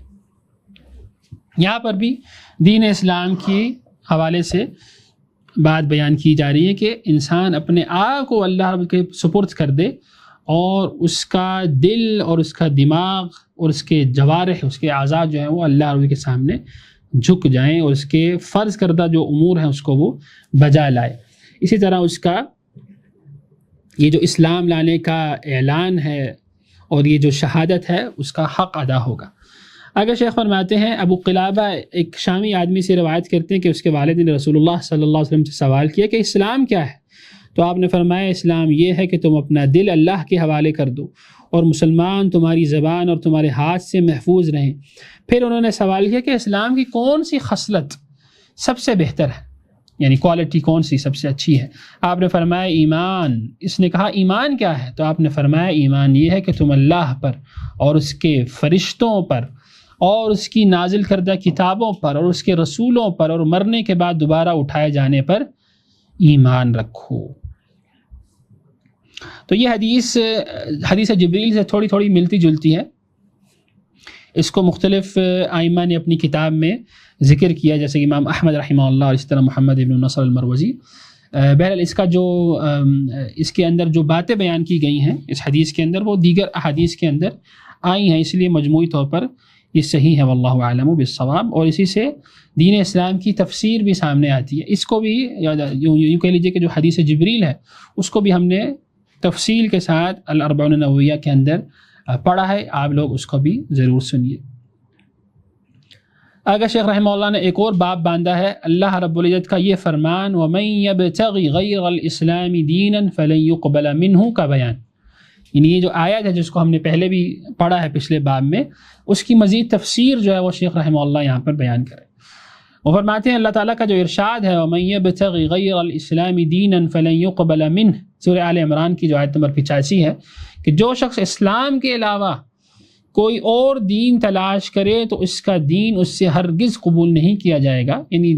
یہاں پر بھی دین اسلام کی حوالے سے بات بیان کی جا رہی ہے کہ انسان اپنے آپ کو اللہ رب کے سپرد کر دے، اور اس کا دل اور اس کا دماغ اور اس کے جوارح، اس کے اعضاء جو ہیں وہ اللہ رب کے سامنے جھک جائیں، اور اس کے فرض کردہ جو امور ہیں اس کو وہ بجا لائے۔ اسی طرح اس کا یہ جو اسلام لانے کا اعلان ہے اور یہ جو شہادت ہے اس کا حق ادا ہوگا۔ آگے شیخ فرماتے ہیں، ابو قلابہ ایک شامی آدمی سے روایت کرتے ہیں کہ اس کے والد نے رسول اللہ صلی اللہ علیہ وسلم سے سوال کیا کہ اسلام کیا ہے؟ تو آپ نے فرمایا، اسلام یہ ہے کہ تم اپنا دل اللہ کے حوالے کر دو، اور مسلمان تمہاری زبان اور تمہارے ہاتھ سے محفوظ رہیں۔ پھر انہوں نے سوال کیا کہ اسلام کی کون سی خصلت سب سے بہتر ہے، یعنی کوالٹی کون سی سب سے اچھی ہے؟ آپ نے فرمایا ایمان۔ اس نے کہا ایمان کیا ہے؟ تو آپ نے فرمایا ایمان یہ ہے کہ تم اللہ پر اور اس کے فرشتوں پر اور اس کی نازل کردہ کتابوں پر اور اس کے رسولوں پر اور مرنے کے بعد دوبارہ اٹھائے جانے پر ایمان رکھو۔ تو یہ حدیث جبریل سے تھوڑی تھوڑی ملتی جلتی ہے۔ اس کو مختلف ائمہ نے اپنی کتاب میں ذکر کیا، جیسے کہ امام احمد رحمہ اللہ اور اس طرح محمد ابن نصر المروزی۔ بہرحال اس کا اس کے اندر جو باتیں بیان کی گئی ہیں اس حدیث کے اندر، وہ دیگر احادیث کے اندر آئی ہیں، اس لیے مجموعی طور پر یہ صحیح ہے، واللہ اعلم بالصواب۔ اور اسی سے دین اسلام کی تفسیر بھی سامنے آتی ہے۔ اس کو بھی یوں کہہ لیجیے کہ جو حدیث جبریل ہے اس کو بھی ہم نے تفصیل کے ساتھ الاربعون النوویہ کے اندر پڑھا ہے، آپ لوگ اس کو بھی ضرور سنیے۔ آگے شیخ رحمہ اللہ نے ایک اور باب باندھا ہے، اللہ رب العزت کا یہ فرمان وَمَن يَبْتَغِ غَيْرَ الْإِسْلَامِ دِينًا فَلَن يُقْبَلَ مِنْهُ کا بیان، یعنی یہ جو آیت ہے جس کو ہم نے پہلے بھی پڑھا ہے پچھلے باب میں، اس کی مزید تفسیر جو ہے وہ شیخ رحمہ اللہ یہاں پر بیان کرے۔ وہ فرماتے ہیں اللہ تعالیٰ کا جو ارشاد ہے وَمَن يَبْتَغِ غَيْرَ الْإِسْلَامِ دِينًا فَلَن يُقْبَلَ مِنْهُ، سورہ آل عمران کی جو آیت نمبر 85 ہے، کہ جو شخص اسلام کے علاوہ کوئی اور دین تلاش کرے تو اس کا دین اس سے ہرگز قبول نہیں کیا جائے گا۔ یعنی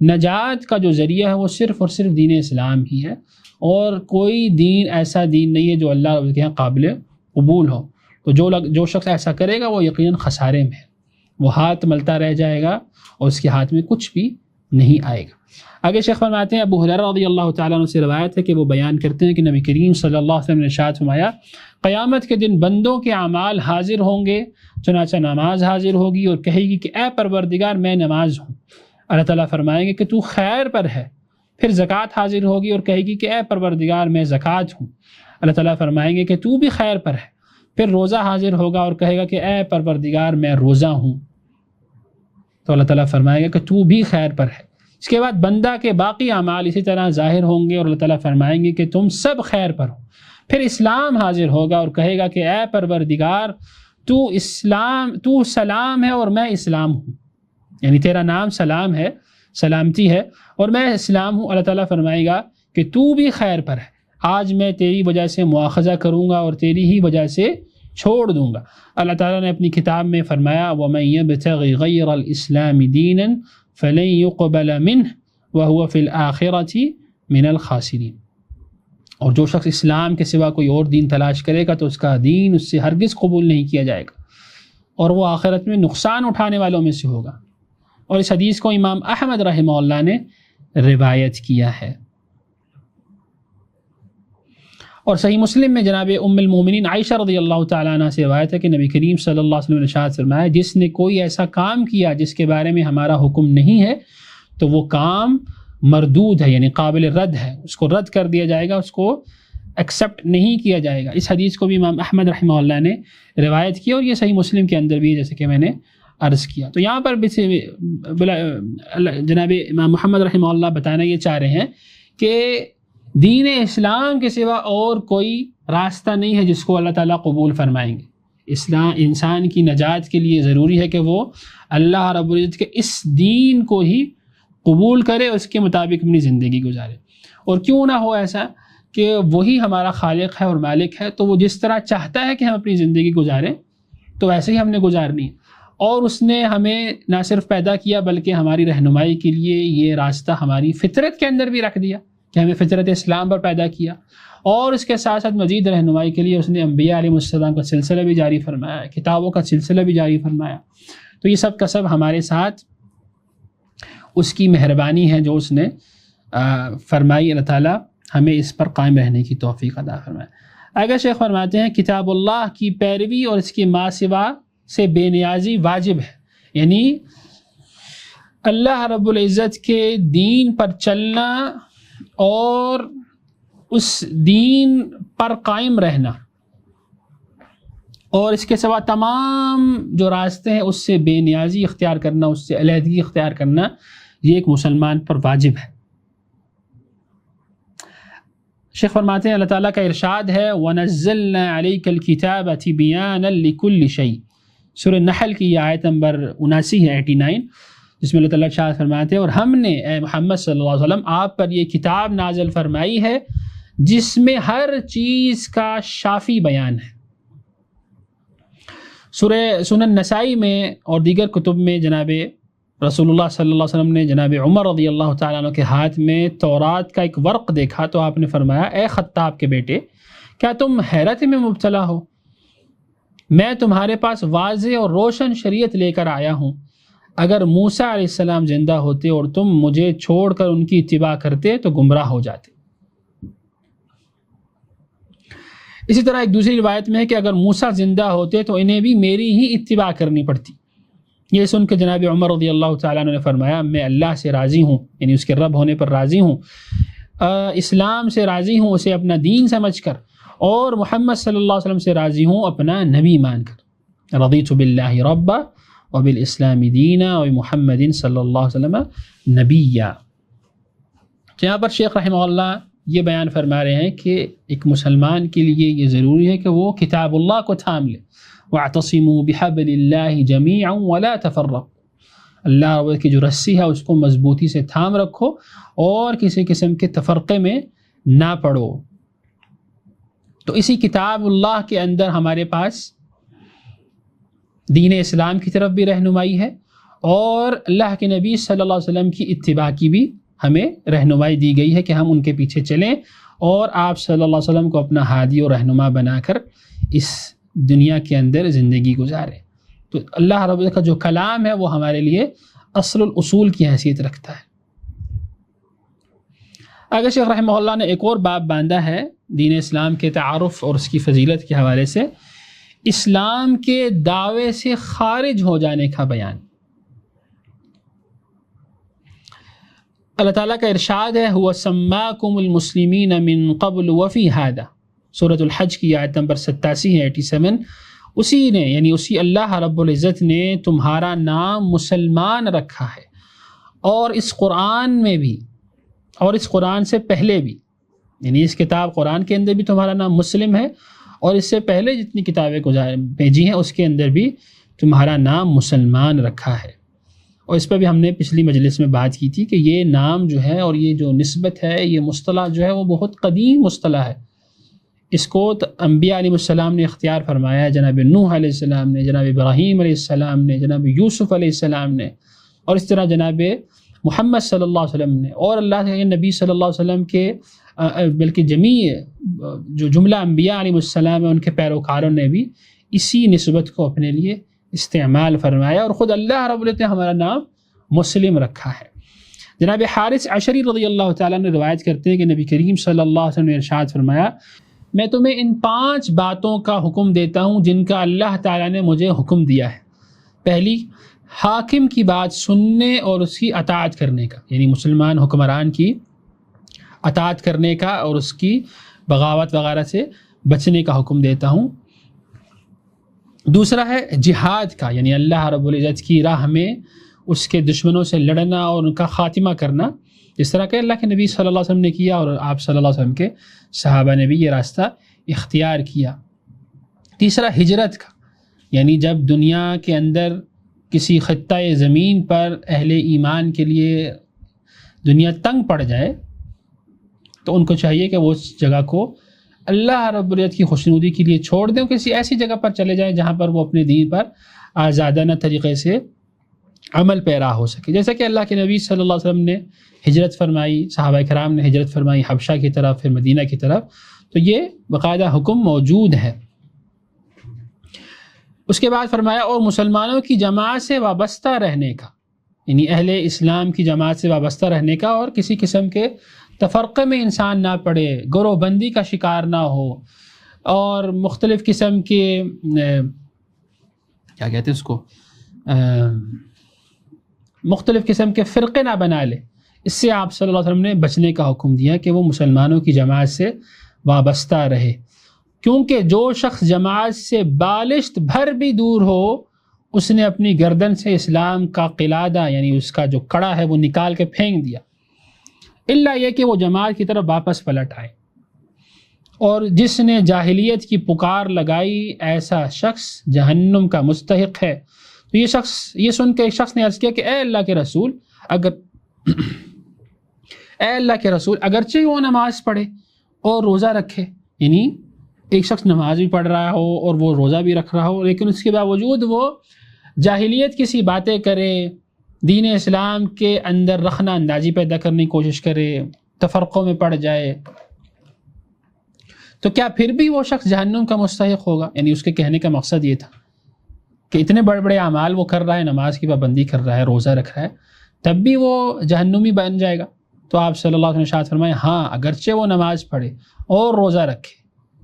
نجات کا جو ذریعہ ہے وہ صرف اور صرف دین اسلام ہی ہے، اور کوئی دین ایسا دین نہیں ہے جو اللہ کے یہاں قابل قبول ہو۔ تو جو شخص ایسا کرے گا وہ یقیناً خسارے میں ہے، وہ ہاتھ ملتا رہ جائے گا اور اس کے ہاتھ میں کچھ بھی نہیں آئے گا۔ آگے شیخ فرماتے ہیں ابو ہریرہ رضی اللہ تعالیٰ عنہ سے روایت ہے کہ وہ بیان کرتے ہیں کہ نبی کریم صلی اللہ علیہ وسلم نے ارشاد فرمایا قیامت کے دن بندوں کے اعمال حاضر ہوں گے، چنانچہ نماز حاضر ہوگی اور کہے گی کہ اے پروردگار میں نماز ہوں۔ اللہ تعالیٰ فرمائیں گے کہ تو خیر پر ہے۔ پھر زکوٰۃ حاضر ہوگی اور کہے گی کہ اے پروردگار میں زکوٰۃ ہوں۔ اللہ تعالیٰ فرمائیں گے کہ تو بھی خیر پر ہے۔ پھر روزہ حاضر ہوگا اور کہے گا کہ اے پروردگار میں روزہ ہوں۔ تو اللہ تعالیٰ فرمائے گا کہ تو بھی خیر پر ہے۔ اس کے بعد بندہ کے باقی اعمال اسی طرح ظاہر ہوں گے اور اللہ تعالیٰ فرمائیں گے کہ تم سب خیر پر ہو۔ پھر اسلام حاضر ہوگا اور کہے گا کہ اے پروردگار تو سلام ہے اور میں اسلام ہوں، یعنی تیرا نام سلام ہے، سلامتی ہے، اور میں اسلام ہوں۔ اللہ تعالیٰ فرمائے گا کہ تو بھی خیر پر ہے، آج میں تیری وجہ سے مواخذہ کروں گا اور تیری ہی وجہ سے چھوڑ دوں گا۔ اللہ تعالیٰ نے اپنی کتاب میں فرمایا وَمَن يَبْتَغِ غَيْرَ الْإِسْلَامِ دِينًا فَلَن يُقْبَلَ مِنْهُ وَهُوَ فِي الْآخِرَةِ مِنَ الْخَاسِرِينَ، اور جو شخص اسلام کے سوا کوئی اور دین تلاش کرے گا تو اس کا دین اس سے ہرگز قبول نہیں کیا جائے گا، اور وہ آخرت میں نقصان اٹھانے والوں میں سے ہوگا۔ اور اس حدیث کو امام احمد رحمہ اللہ نے روایت کیا ہے۔ اور صحیح مسلم میں جناب ام المومنین عائشہ رضی اللہ تعالیٰ عنہ سے روایت ہے کہ نبی کریم صلی اللہ علیہ وسلم نے ارشاد فرمایا جس نے کوئی ایسا کام کیا جس کے بارے میں ہمارا حکم نہیں ہے تو وہ کام مردود ہے، یعنی قابل رد ہے، اس کو رد کر دیا جائے گا، اس کو ایکسیپٹ نہیں کیا جائے گا۔ اس حدیث کو بھی امام احمد رحمہ اللہ نے روایت کی، اور یہ صحیح مسلم کے اندر بھی جیسے کہ میں نے عرض کیا۔ تو یہاں پر جناب امام محمد رحمہ اللہ بتانا یہ چاہ رہے ہیں کہ دین اسلام کے سوا اور کوئی راستہ نہیں ہے جس کو اللہ تعالیٰ قبول فرمائیں گے۔ اسلام انسان کی نجات کے لیے ضروری ہے کہ وہ اللہ رب العزت کے اس دین کو ہی قبول کرے، اس کے مطابق اپنی زندگی گزارے۔ اور کیوں نہ ہو ایسا کہ وہی ہمارا خالق ہے اور مالک ہے، تو وہ جس طرح چاہتا ہے کہ ہم اپنی زندگی گزاریں تو ویسے ہی ہم نے گزارنی ہے، اور اس نے ہمیں نہ صرف پیدا کیا بلکہ ہماری رہنمائی کے لیے یہ راستہ ہماری فطرت کے اندر بھی رکھ دیا کہ ہمیں فطرت اسلام پر پیدا کیا، اور اس کے ساتھ ساتھ مزید رہنمائی کے لیے اس نے انبیاء علیہ السلام کا سلسلہ بھی جاری فرمایا، کتابوں کا سلسلہ بھی جاری فرمایا۔ تو یہ سب کا سب ہمارے ساتھ اس کی مہربانی ہے جو اس نے فرمائی۔ اللہ تعالیٰ ہمیں اس پر قائم رہنے کی توفیق عطا فرمائے۔ اگر شیخ فرماتے ہیں کتاب اللہ کی پیروی اور اس کے ما سوا سے بے نیازی واجب ہے، یعنی اللہ رب العزت کے دین پر چلنا اور اس دین پر قائم رہنا، اور اس کے سوا تمام جو راستے ہیں اس سے بے نیازی اختیار کرنا، اس سے علیحدگی اختیار کرنا، یہ ایک مسلمان پر واجب ہے۔ شیخ فرماتے ہیں اللہ تعالیٰ کا ارشاد ہے وَنَزَّلْنَا عَلَيْكَ الْكِتَابَ تِبْيَانًا لِكُلِّ شَيْءٍ، سورہ نحل کی یہ آیت نمبر 79 ہے 89، جس میں اللہ تعالیٰ ارشاد فرماتے ہیں اور ہم نے اے محمد صلی اللہ علیہ وسلم آپ پر یہ کتاب نازل فرمائی ہے جس میں ہر چیز کا شافی بیان ہے۔ سورہ سنن نسائی میں اور دیگر کتب میں جناب رسول اللہ صلی اللہ علیہ وسلم نے جناب عمر رضی اللہ تعالیٰ عنہ کے ہاتھ میں تورات کا ایک ورق دیکھا تو آپ نے فرمایا اے خطاب کے بیٹے کیا تم حیرت میں مبتلا ہو؟ میں تمہارے پاس واضح اور روشن شریعت لے کر آیا ہوں. اگر موسیٰ علیہ السلام زندہ ہوتے اور تم مجھے چھوڑ کر ان کی اتباع کرتے تو گمراہ ہو جاتے. اسی طرح ایک دوسری روایت میں ہے کہ اگر موسیٰ زندہ ہوتے تو انہیں بھی میری ہی اتباع کرنی پڑتی. یہ سن کے جناب عمر رضی اللہ تعالیٰ عنہ نے فرمایا میں اللہ سے راضی ہوں، یعنی اس کے رب ہونے پر راضی ہوں، اسلام سے راضی ہوں اسے اپنا دین سمجھ کر، اور محمد صلی اللہ علیہ وسلم سے راضی ہوں اپنا نبی مان کر. رضیت باللہ ربا وبالاسلام دینا ومحمد صلی اللہ علیہ وسلم نبیا. یہاں پر شیخ رحمہ اللہ یہ بیان فرما رہے ہیں کہ ایک مسلمان کے لیے یہ ضروری ہے کہ وہ کتاب اللہ کو تھام لے. وَاعْتَصِمُوا بِحَبْلِ اللَّهِ جَمِيعًا وَلَا تَفَرَّقُوا. اللہ کی جو رسی ہے اس کو مضبوطی سے تھام رکھو اور کسی قسم کے تفرقے میں نہ پڑو. تو اسی کتاب اللہ کے اندر ہمارے پاس دین اسلام کی طرف بھی رہنمائی ہے اور اللہ کے نبی صلی اللہ علیہ وسلم کی اتباع کی بھی ہمیں رہنمائی دی گئی ہے کہ ہم ان کے پیچھے چلیں اور آپ صلی اللہ علیہ وسلم کو اپنا ہادی و رہنما بنا کر اس دنیا کے اندر زندگی گزاریں. تو اللہ رب العزت کا جو کلام ہے وہ ہمارے لیے اصل الاصول کی حیثیت رکھتا ہے. اگر شیخ رحمہ اللہ نے ایک اور باب باندھا ہے دین اسلام کے تعارف اور اس کی فضیلت کے حوالے سے، اسلام کے دعوے سے خارج ہو جانے کا بیان. اللہ تعالیٰ کا ارشاد ہے هو سماکم المسلمین من قبل وفی هذا، سورۃ الحج کی آیت نمبر 87 ہے 87. اسی نے یعنی اسی اللہ رب العزت نے تمہارا نام مسلمان رکھا ہے، اور اس قرآن میں بھی اور اس قرآن سے پہلے بھی، یعنی اس کتاب قرآن کے اندر بھی تمہارا نام مسلم ہے، اور اس سے پہلے جتنی کتابیں بھیجی ہیں اس کے اندر بھی تمہارا نام مسلمان رکھا ہے. اور اس پہ بھی ہم نے پچھلی مجلس میں بات کی تھی کہ یہ نام جو ہے اور یہ جو نسبت ہے، یہ مصطلح جو ہے وہ بہت قدیم مصطلح ہے. اس کو انبیاء علیہ السلام نے اختیار فرمایا ہے، جناب نوح علیہ السلام نے، جناب ابراہیم علیہ السلام نے، جناب یوسف علیہ السلام نے، اور اس طرح جناب محمد صلی اللہ علیہ وسلم نے، اور اللہ کے نبی صلی اللہ علیہ وسلم کے بلکہ جمیع جو جملہ انبیاء علیہ السلام ہیں ان کے پیروکاروں نے بھی اسی نسبت کو اپنے لیے استعمال فرمایا، اور خود اللہ رب العزت نے ہمارا نام مسلم رکھا ہے. جناب حارث عشری رضی اللہ تعالیٰ نے روایت کرتے ہیں کہ نبی کریم صلی اللہ علیہ وسلم نے ارشاد فرمایا میں تمہیں ان 5 باتوں کا حکم دیتا ہوں جن کا اللہ تعالیٰ نے مجھے حکم دیا ہے. پہلی، حاکم کی بات سننے اور اس کی اطاعت کرنے کا، یعنی مسلمان حکمران کی اطاعت کرنے کا اور اس کی بغاوت وغیرہ سے بچنے کا حکم دیتا ہوں. دوسرا ہے جہاد کا، یعنی اللہ رب العزت کی راہ میں اس کے دشمنوں سے لڑنا اور ان کا خاتمہ کرنا، جس طرح کہ اللہ کے نبی صلی اللہ علیہ وسلم نے کیا اور آپ صلی اللہ علیہ وسلم کے صحابہ نے بھی یہ راستہ اختیار کیا. تیسرا ہجرت کا، یعنی جب دنیا کے اندر کسی خطۂ زمین پر اہل ایمان کے لیے دنیا تنگ پڑ جائے تو ان کو چاہیے کہ وہ اس جگہ کو اللہ رب العزت کی خوشنودی کے لیے چھوڑ دیں، کسی ایسی جگہ پر چلے جائیں جہاں پر وہ اپنے دین پر آزادانہ طریقے سے عمل پیرا ہو سکے. جیسا کہ اللہ کے نبی صلی اللہ علیہ وسلم نے ہجرت فرمائی، صحابہ کرام نے ہجرت فرمائی حبشہ کی طرف، پھر مدینہ کی طرف، تو یہ باقاعدہ حکم موجود ہے. اس کے بعد فرمایا اور مسلمانوں کی جماعت سے وابستہ رہنے کا، یعنی اہل اسلام کی جماعت سے وابستہ رہنے کا، اور کسی قسم کے تفرقے میں انسان نہ پڑے، گروہ بندی کا شکار نہ ہو، اور مختلف قسم کے کیا کہتے ہیں اس کو مختلف قسم کے فرقے نہ بنا لے. اس سے آپ صلی اللہ علیہ وسلم نے بچنے کا حکم دیا کہ وہ مسلمانوں کی جماعت سے وابستہ رہے، کیونکہ جو شخص جماعت سے بالشت بھر بھی دور ہو اس نے اپنی گردن سے اسلام کا قلادہ، یعنی اس کا جو کڑا ہے وہ نکال کے پھینک دیا، الا یہ کہ وہ جماعت کی طرف واپس پلٹ آئے. اور جس نے جاہلیت کی پکار لگائی ایسا شخص جہنم کا مستحق ہے. تو یہ سن کے ایک شخص نے عرض کیا کہ اے اللہ کے رسول اگرچہ وہ نماز پڑھے اور روزہ رکھے، یعنی ایک شخص نماز بھی پڑھ رہا ہو اور وہ روزہ بھی رکھ رہا ہو، لیکن اس کے باوجود وہ جاہلیت کی سی باتیں کرے، دین اسلام کے اندر رخنہ اندازی پیدا کرنے کی کوشش کرے، تفرقوں میں پڑ جائے، تو کیا پھر بھی وہ شخص جہنم کا مستحق ہوگا؟ یعنی اس کے کہنے کا مقصد یہ تھا کہ اتنے بڑے بڑے اعمال وہ کر رہا ہے، نماز کی پابندی کر رہا ہے، روزہ رکھ رہا ہے، تب بھی وہ جہنمی بن جائے گا؟ تو آپ صلی اللہ علیہ وسلم نے ارشاد فرمایا ہاں، اگرچہ وہ نماز پڑھے اور روزہ رکھے،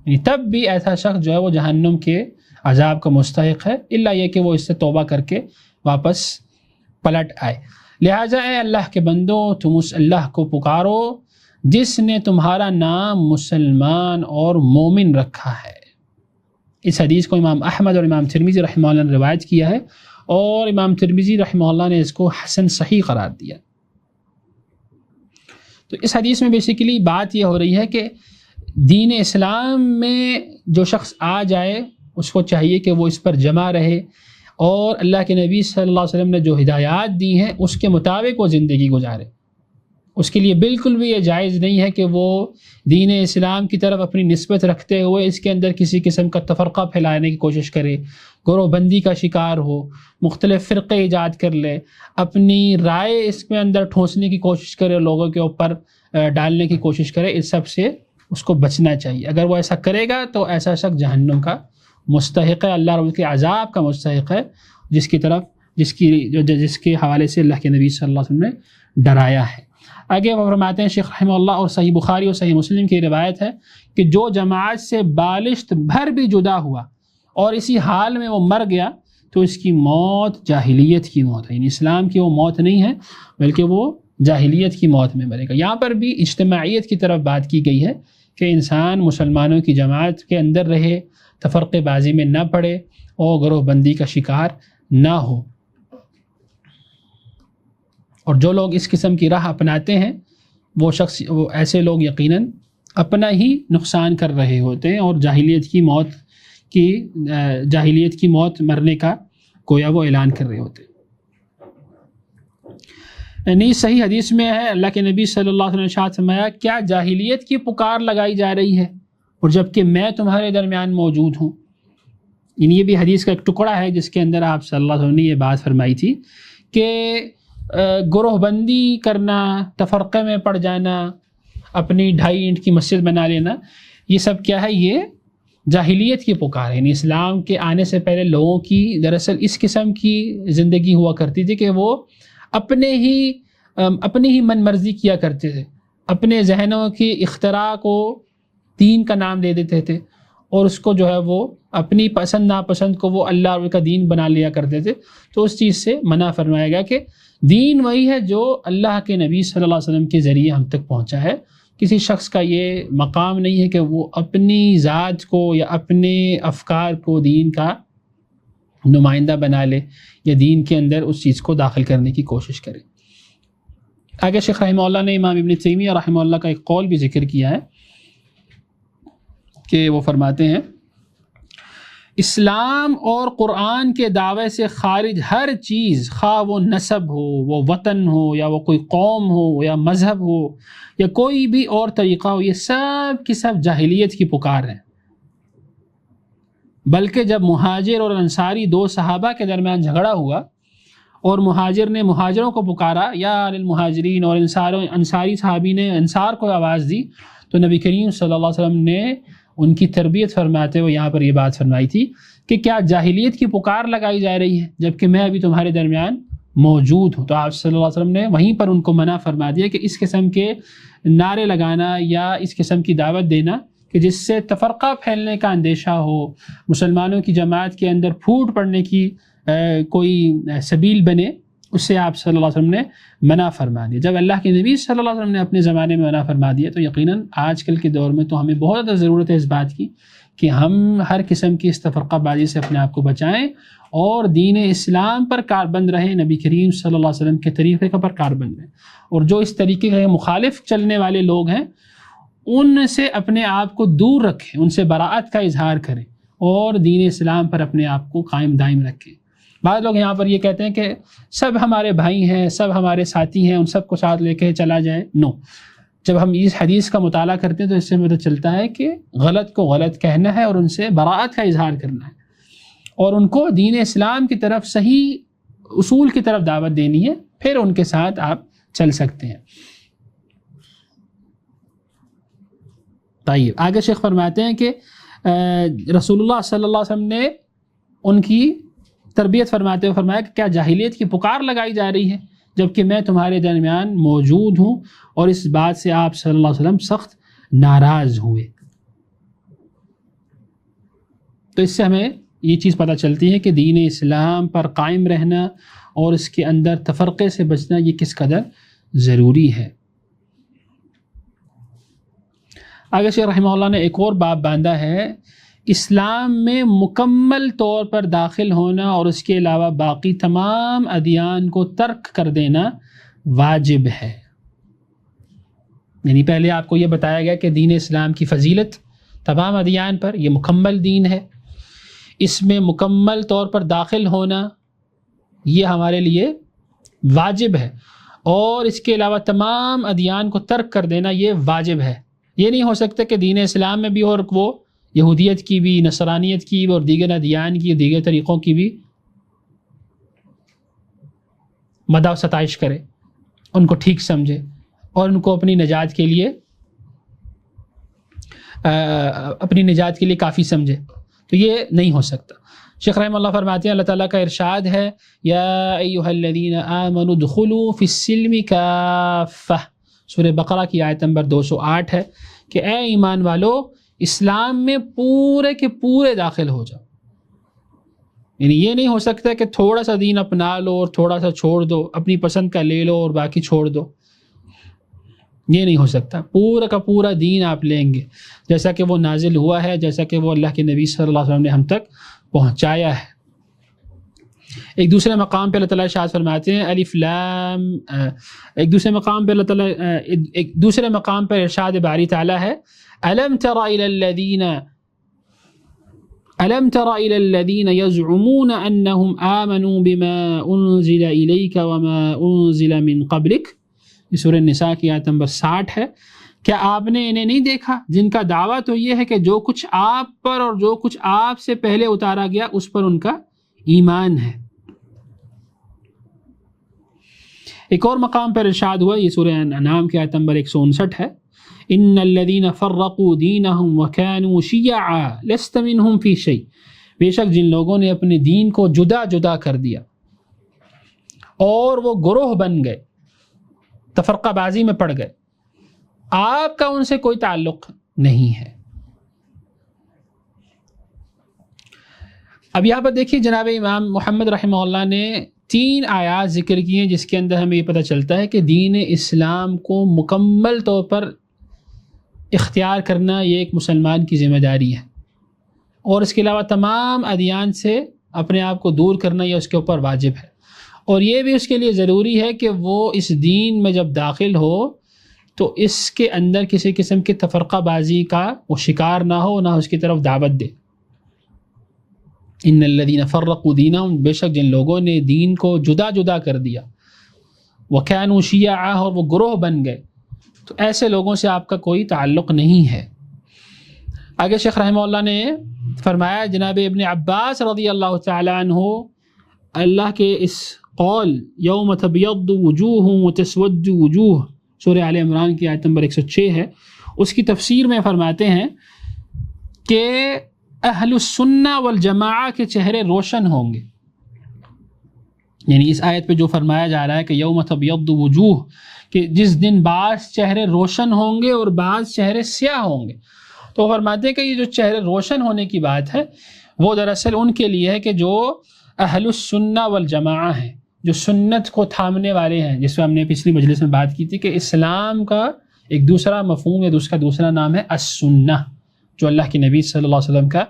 یعنی تب بھی ایسا شخص جو ہے وہ جہنم کے عذاب کا مستحق ہے، الا یہ کہ وہ اس سے توبہ کر کے واپس پلٹ آئے۔ لہٰذا اے اللہ کے بندو، تم اس اللہ کو پکارو جس نے تمہارا نام مسلمان اور مومن رکھا ہے۔ اس حدیث کو امام احمد اور امام ترمذی رحمہ اللہ نے روایت کیا ہے، اور امام ترمذی رحمہ اللہ نے اس کو حسن صحیح قرار دیا۔ تو اس حدیث میں بیسیکلی بات یہ ہو رہی ہے کہ دین اسلام میں جو شخص آ جائے اس کو چاہیے کہ وہ اس پر جمع رہے، اور اللہ کے نبی صلی اللہ علیہ وسلم نے جو ہدایات دی ہیں اس کے مطابق وہ زندگی گزارے۔ اس کے لیے بالکل بھی یہ جائز نہیں ہے کہ وہ دین اسلام کی طرف اپنی نسبت رکھتے ہوئے اس کے اندر کسی قسم کا تفرقہ پھیلانے کی کوشش کرے، گروہ بندی کا شکار ہو، مختلف فرقے ایجاد کر لے، اپنی رائے اس میں اندر ٹھونسنے کی کوشش کرے، لوگوں کے اوپر ڈالنے کی کوشش کرے۔ اس سب سے اس کو بچنا چاہیے۔ اگر وہ ایسا کرے گا تو ایسا شخص جہنم کا مستحق ہے، اللہ رب کے عذاب کا مستحق ہے، جس کے حوالے سے اللہ کے نبی صلی اللہ علیہ وسلم نے ڈرایا ہے۔ آگے وہ فرماتے ہیں شیخ رحمہ اللہ، اور صحیح بخاری اور صحیح مسلم کی روایت ہے کہ جو جماعت سے بالشت بھر بھی جدا ہوا اور اسی حال میں وہ مر گیا تو اس کی موت جاہلیت کی موت ہے، یعنی اسلام کی وہ موت نہیں ہے بلکہ وہ جاہلیت کی موت میں مرے گا۔ یہاں پر بھی اجتماعیت کی طرف بات کی گئی ہے کہ انسان مسلمانوں کی جماعت کے اندر رہے، تفرقے بازی میں نہ پڑے اور گروہ بندی کا شکار نہ ہو۔ اور جو لوگ اس قسم کی راہ اپناتے ہیں وہ ایسے لوگ یقیناً اپنا ہی نقصان کر رہے ہوتے ہیں، اور جاہلیت کی موت مرنے کا گویا وہ اعلان کر رہے ہوتے ہیں۔ یعنی صحیح حدیث میں ہے، اللہ کے نبی صلی اللہ علیہ وسلم نے ارشاد فرمایا کیا جاہلیت کی پکار لگائی جا رہی ہے اور جبکہ میں تمہارے درمیان موجود ہوں؟ یعنی یہ بھی حدیث کا ایک ٹکڑا ہے جس کے اندر آپ صلی اللہ علیہ وسلم نے یہ بات فرمائی تھی کہ گروہ بندی کرنا، تفرقے میں پڑ جانا، اپنی 2.5 اینٹ کی مسجد بنا لینا، یہ سب کیا ہے؟ یہ جاہلیت کی پکار ہے۔ یعنی اسلام کے آنے سے پہلے لوگوں کی دراصل اس قسم کی زندگی ہوا کرتی تھی کہ وہ اپنی ہی من مرضی کیا کرتے تھے، اپنے ذہنوں کی اختراع کو دین کا نام دے دیتے تھے، اور اس کو جو ہے وہ اپنی پسند ناپسند کو وہ اللہ اور کا دین بنا لیا کرتے تھے۔ تو اس چیز سے منع فرمایا گیا کہ دین وہی ہے جو اللہ کے نبی صلی اللہ علیہ وسلم کے ذریعے ہم تک پہنچا ہے۔ کسی شخص کا یہ مقام نہیں ہے کہ وہ اپنی ذات کو یا اپنے افکار کو دین کا نمائندہ بنا لے یا دین کے اندر اس چیز کو داخل کرنے کی کوشش کرے۔ آگے شیخ رحمہ اللہ نے امام ابن تیمیہ رحمہ اللہ کا ایک قول بھی ذکر کیا ہے کہ وہ فرماتے ہیں اسلام اور قرآن کے دعوے سے خارج ہر چیز، خواہ وہ نسب ہو، وہ وطن ہو، یا وہ کوئی قوم ہو، یا مذہب ہو، یا کوئی بھی اور طریقہ ہو، یہ سب کی سب جاہلیت کی پکار ہے۔ بلکہ جب مہاجر اور انصاری 2 صحابہ کے درمیان جھگڑا ہوا اور مہاجر نے مہاجروں کو پکارا یا للمہاجرین، اور انصاری صحابی نے انصار کو آواز دی، تو نبی کریم صلی اللہ علیہ وسلم نے ان کی تربیت فرماتے ہوئے یہاں پر یہ بات فرمائی تھی کہ کیا جاہلیت کی پکار لگائی جا رہی ہے جبکہ میں ابھی تمہارے درمیان موجود ہوں؟ تو آپ صلی اللہ علیہ وسلم نے وہیں پر ان کو منع فرما دیا کہ اس قسم کے نعرے لگانا یا اس قسم کی دعوت دینا کہ جس سے تفرقہ پھیلنے کا اندیشہ ہو، مسلمانوں کی جماعت کے اندر پھوٹ پڑنے کی کوئی سبیل بنے، اس سے آپ صلی اللہ علیہ وسلم نے منع فرما دیا۔ جب اللہ کے نبی صلی اللہ علیہ وسلم نے اپنے زمانے میں منع فرما دیا تو یقیناً آج کل کے دور میں تو ہمیں بہت زیادہ ضرورت ہے اس بات کی کہ ہم ہر قسم کی اس تفرقہ بازی سے اپنے آپ کو بچائیں اور دین اسلام پر کاربند رہیں، نبی کریم صلی اللہ علیہ وسلم کے طریقے پر کاربند رہیں، اور جو اس طریقے کے مخالف چلنے والے لوگ ہیں ان سے اپنے آپ کو دور رکھیں، ان سے براءت کا اظہار کریں اور دین اسلام پر اپنے آپ کو قائم دائم رکھیں۔ بعض لوگ یہاں پر یہ کہتے ہیں کہ سب ہمارے بھائی ہیں، سب ہمارے ساتھی ہیں، ان سب کو ساتھ لے کے چلا جائے۔ نو، جب ہم اس حدیث کا مطالعہ کرتے ہیں تو اس سے پتہ چلتا ہے کہ غلط کو غلط کہنا ہے اور ان سے براءت کا اظہار کرنا ہے، اور ان کو دین اسلام کی طرف صحیح اصول کی طرف دعوت دینی ہے، پھر ان کے ساتھ آپ چل سکتے ہیں۔ طيب آگے شیخ فرماتے ہیں کہ رسول اللہ صلی اللہ علیہ وسلم نے ان کی تربیت فرماتے ہوئے فرمایا کہ کیا جاہلیت کی پکار لگائی جا رہی ہے جبکہ میں تمہارے درمیان موجود ہوں، اور اس بات سے آپ صلی اللہ علیہ وسلم سخت ناراض ہوئے۔ تو اس سے ہمیں یہ چیز پتہ چلتی ہے کہ دین اسلام پر قائم رہنا اور اس کے اندر تفرقے سے بچنا یہ کس قدر ضروری ہے۔ آگے شیخ رحمہ اللہ نے ایک اور باب باندھا ہے، اسلام میں مکمل طور پر داخل ہونا اور اس کے علاوہ باقی تمام ادیان کو ترک کر دینا واجب ہے۔ یعنی پہلے آپ کو یہ بتایا گیا کہ دین اسلام کی فضیلت تمام ادیان پر، یہ مکمل دین ہے، اس میں مکمل طور پر داخل ہونا یہ ہمارے لیے واجب ہے، اور اس کے علاوہ تمام ادیان کو ترک کر دینا یہ واجب ہے۔ یہ نہیں ہو سکتا کہ دین اسلام میں بھی اور وہ یہودیت کی بھی، نصرانیت کی بھی، اور دیگر ادیان کی، دیگر طریقوں کی بھی مدح و ستائش کرے، ان کو ٹھیک سمجھے اور ان کو اپنی نجات کے لیے کافی سمجھے، تو یہ نہیں ہو سکتا۔ شیخ رحمہ اللہ فرماتے ہیں اللہ تعالیٰ کا ارشاد ہے یا ایھا الذین آمنوا ادخلوا فی السلم کافہ، سورہ بقرہ کی آیت نمبر 208 ہے کہ اے ایمان والو اسلام میں پورے کے پورے داخل ہو جاؤ۔ یعنی یہ نہیں ہو سکتا کہ تھوڑا سا دین اپنا لو اور تھوڑا سا چھوڑ دو، اپنی پسند کا لے لو اور باقی چھوڑ دو، یہ نہیں ہو سکتا۔ پورا کا پورا دین آپ لیں گے جیسا کہ وہ نازل ہوا ہے، جیسا کہ وہ اللہ کے نبی صلی اللہ علیہ وسلم نے ہم تک پہنچایا ہے۔ ایک دوسرے مقام پہ اللہ تعالیٰ ارشاد فرماتے ہیں الف لام، ایک دوسرے مقام پہ اللہ تعالیٰ ایک دوسرے مقام پہ ارشاد باری تعالیٰ ہے الم تر الى الذين يزعمون انهم آمنوا بما انزل اليك وما انزل من قبلك، یہ سورہ النساء کی آیت نمبر 60 ہے۔ کیا آپ نے انہیں نہیں دیکھا جن کا دعویٰ تو یہ ہے کہ جو کچھ آپ پر اور جو کچھ آپ سے پہلے اتارا گیا اس پر ان کا ایمان ہے۔ ایک اور مقام پر ارشاد ہوا، یہ سورہ انعام کی آیت نمبر 159 ہے ان الذين فرقوا دينهم وكانوا شيعا لست منهم في شيء، بے شک جن لوگوں نے اپنے دین کو جدا جدا کر دیا اور وہ گروہ بن گئے، تفرقہ بازی میں پڑ گئے، آپ کا ان سے کوئی تعلق نہیں ہے۔ اب یہاں پر دیکھیے جناب امام محمد رحمہ اللہ نے 3 آیات ذکر کی ہیں جس کے اندر ہمیں یہ پتہ چلتا ہے کہ دین اسلام کو مکمل طور پر اختیار کرنا یہ ایک مسلمان کی ذمہ داری ہے، اور اس کے علاوہ تمام ادیان سے اپنے آپ کو دور کرنا یہ اس کے اوپر واجب ہے، اور یہ بھی اس کے لیے ضروری ہے کہ وہ اس دین میں جب داخل ہو تو اس کے اندر کسی قسم کی تفرقہ بازی کا وہ شکار نہ ہو، نہ اس کی طرف دعوت دے۔ ان الذین فرقوا دینہم، بے شک جن لوگوں نے دین کو جدا جدا کر دیا، وکانوا شیعا، اور وہ گروہ بن گئے، تو ایسے لوگوں سے آپ کا کوئی تعلق نہیں ہے۔ آگے شیخ رحمہ اللہ نے فرمایا جناب ابن عباس رضی اللہ تعالی عنہ اللہ کے اس قول یوم تبیض وجوہ وتسود وجوہ، سورہ آل عمران کی آیت نمبر 106 ہے، اس کی تفسیر میں فرماتے ہیں کہ اہل السنہ والجماعہ کے چہرے روشن ہوں گے۔ یعنی اس آیت پہ جو فرمایا جا رہا ہے کہ یوم تبیض وجوہ، کہ جس دن بعض چہرے روشن ہوں گے اور بعض چہرے سیاہ ہوں گے، تو فرماتے ہیں کہ یہ جو چہرے روشن ہونے کی بات ہے وہ دراصل ان کے لیے ہے کہ جو اہل السنہ والجماعہ ہیں، جو سنت کو تھامنے والے ہیں، جس میں ہم نے پچھلی مجلس میں بات کی تھی کہ اسلام کا ایک دوسرا مفہوم ہے، اس کا دوسرا نام ہے السنہ، جو اللہ کے نبی صلی اللہ علیہ وسلم کا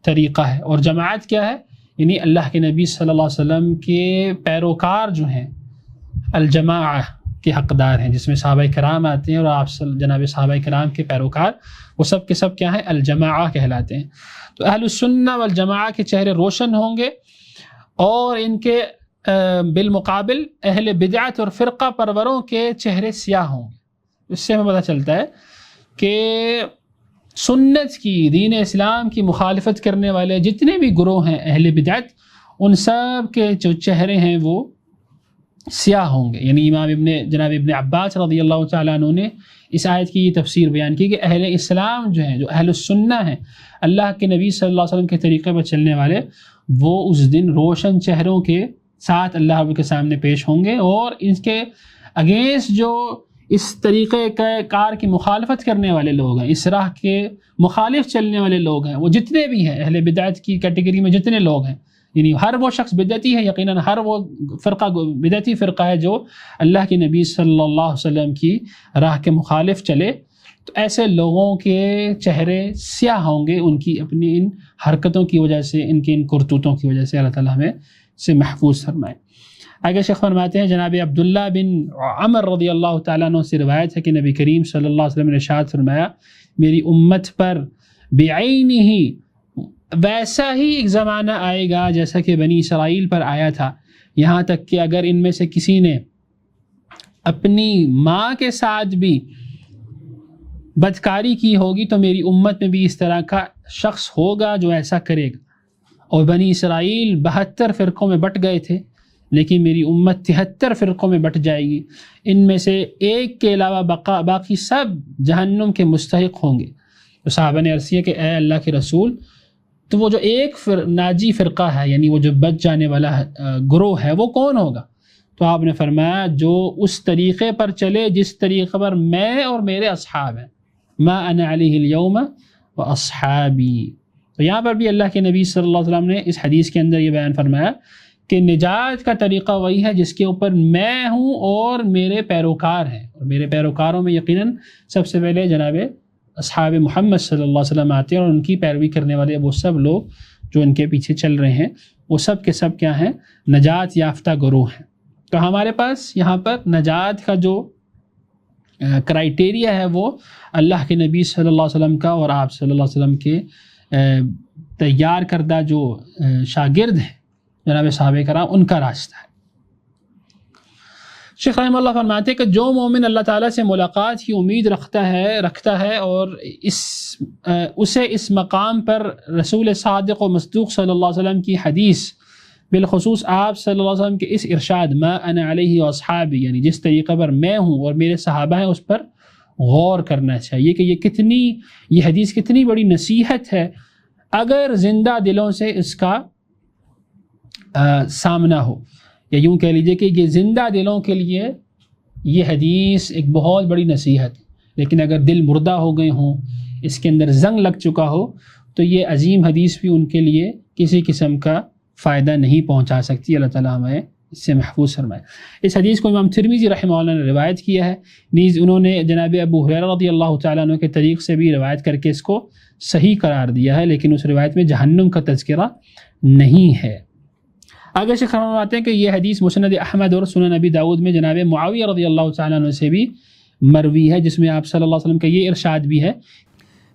طریقہ ہے، اور جماعت کیا ہے، یعنی اللہ کے نبی صلی اللہ علیہ وسلم کے پیروکار جو ہیں الجماعہ کے حقدار ہیں، جس میں صحابہ کرام آتے ہیں، اور آپ جناب صحابہ کرام کے پیروکار وہ سب کے سب کیا ہیں، الجماعہ کہلاتے ہیں۔ تو اہل السنہ والجماعہ کے چہرے روشن ہوں گے، اور ان کے بالمقابل اہل بدعت اور فرقہ پروروں کے چہرے سیاہ ہوں گے۔ اس سے ہمیں پتہ چلتا ہے کہ سنت کی، دین اسلام کی مخالفت کرنے والے جتنے بھی گروہ ہیں اہل بدعت، ان سب کے جو چہرے ہیں وہ سیاہ ہوں گے. یعنی جناب ابن عباس رضی اللہ تعالیٰ عنہ نے اس آیت کی یہ تفسیر بیان کی کہ اہل اسلام جو ہیں، جو اہل السنہ ہیں، اللہ کے نبی صلی اللہ علیہ وسلم کے طریقے پر چلنے والے، وہ اس دن روشن چہروں کے ساتھ اللہ رب کے سامنے پیش ہوں گے، اور ان کے اگینسٹ جو اس طریقے کار کی مخالفت کرنے والے لوگ ہیں، اس راہ کے مخالف چلنے والے لوگ ہیں، وہ جتنے بھی ہیں اہل بدعت کی کیٹیگری میں جتنے لوگ ہیں، یعنی ہر وہ شخص بدعتی ہے، یقیناً ہر وہ فرقہ بدعتی فرقہ ہے جو اللہ کے نبی صلی اللہ علیہ وسلم کی راہ کے مخالف چلے، تو ایسے لوگوں کے چہرے سیاہ ہوں گے ان کی اپنی ان حرکتوں کی وجہ سے، ان کی ان کرتوتوں کی وجہ سے. اللہ تعالیٰ ہمیں سے محفوظ فرمائے. آگے شیخ فرماتے ہیں جناب عبداللہ بن عمر رضی اللہ تعالیٰ عنہ سے روایت ہے کہ نبی کریم صلی اللہ علیہ وسلم نے ارشاد فرمایا، میری امت پر بعینہ ویسا ہی ایک زمانہ آئے گا جیسا کہ بنی اسرائیل پر آیا تھا، یہاں تک کہ اگر ان میں سے کسی نے اپنی ماں کے ساتھ بھی بدکاری کی ہوگی تو میری امت میں بھی اس طرح کا شخص ہوگا جو ایسا کرے گا. اور بنی اسرائیل 72 فرقوں میں بٹ گئے تھے، لیکن میری امت 73 فرقوں میں بٹ جائے گی، ان میں سے ایک کے علاوہ باقی سب جہنم کے مستحق ہوں گے. تو صحابہ نے عرض کیا کہ اے اللہ کے رسول، تو وہ جو ایک ناجی فرقہ ہے، یعنی وہ جو بچ جانے والا گروہ ہے، وہ کون ہوگا؟ تو آپ نے فرمایا جو اس طریقے پر چلے جس طریقے پر میں اور میرے اصحاب ہیں، ما انا علیہ اليوم واصحابی. تو یہاں پر بھی اللہ کے نبی صلی اللہ علیہ وسلم نے اس حدیث کے اندر یہ بیان فرمایا کہ نجات کا طریقہ وہی ہے جس کے اوپر میں ہوں اور میرے پیروکار ہیں، اور میرے پیروکاروں میں یقیناً سب سے پہلے جناب اصحاب محمد صلی اللہ علیہ وسلم آتے ہیں، اور ان کی پیروی کرنے والے وہ سب لوگ جو ان کے پیچھے چل رہے ہیں، وہ سب کے سب کیا ہیں؟ نجات یافتہ گروہ ہیں. تو ہمارے پاس یہاں پر نجات کا جو کرائٹیریا ہے وہ اللہ کے نبی صلی اللہ علیہ وسلم کا اور آپ صلی اللہ علیہ وسلم کے تیار کردہ جو شاگرد ہیں جناب صحابہ کرام، ان کا راستہ ہے. شیخ رحمہ اللہ فرماتے ہیں کہ جو مومن اللہ تعالیٰ سے ملاقات کی امید رکھتا ہے اور اسے اس مقام پر رسول صادق و مصدوق صلی اللہ علیہ وسلم کی حدیث، بالخصوص آپ صلی اللہ علیہ وسلم کے اس ارشاد ما انا علیہ واصحابی، یعنی جس طریقے پر میں ہوں اور میرے صحابہ ہیں، اس پر غور کرنا چاہیے کہ یہ حدیث کتنی بڑی نصیحت ہے اگر زندہ دلوں سے اس کا سامنا ہو، یا یوں کہہ لیجئے کہ یہ زندہ دلوں کے لیے یہ حدیث ایک بہت بڑی نصیحت ہے. لیکن اگر دل مردہ ہو گئے ہوں، اس کے اندر زنگ لگ چکا ہو، تو یہ عظیم حدیث بھی ان کے لیے کسی قسم کا فائدہ نہیں پہنچا سکتی. اللہ تعالیٰ ہمیں اس سے محفوظ فرمائے. اس حدیث کو امام ترمذی رحمہ اللہ نے روایت کیا ہے، نیز انہوں نے جناب ابو ہریرہ رضی اللہ تعالیٰ عنہ کے طریق سے بھی روایت کر کے اس کو صحیح قرار دیا ہے، لیکن اس روایت میں جہنم کا تذکرہ نہیں ہے. آگے سے فرماتے ہیں کہ یہ حدیث مسند احمد اور سنن نبی داؤد میں جناب معاویہ رضی اللہ تعالیٰ عنہ سے بھی مروی ہے، جس میں آپ صلی اللہ علیہ وسلم کا یہ ارشاد بھی ہے،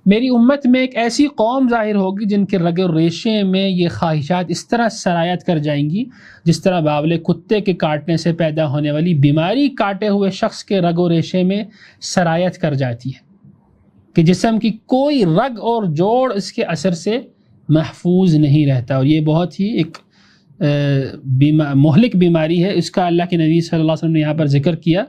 میری امت میں ایک ایسی قوم ظاہر ہوگی جن کے رگ و ریشے میں یہ خواہشات اس طرح سرایت کر جائیں گی جس طرح باولے کتے کے کاٹنے سے پیدا ہونے والی بیماری کاٹے ہوئے شخص کے رگ و ریشے میں سرایت کر جاتی ہے، کہ جسم کی کوئی رگ اور جوڑ اس کے اثر سے محفوظ نہیں رہتا. اور یہ بہت ہی ایک مہلک بیماری ہے. اس کا اللہ کے نبی صلی اللہ علیہ وسلم نے یہاں پر ذکر کیا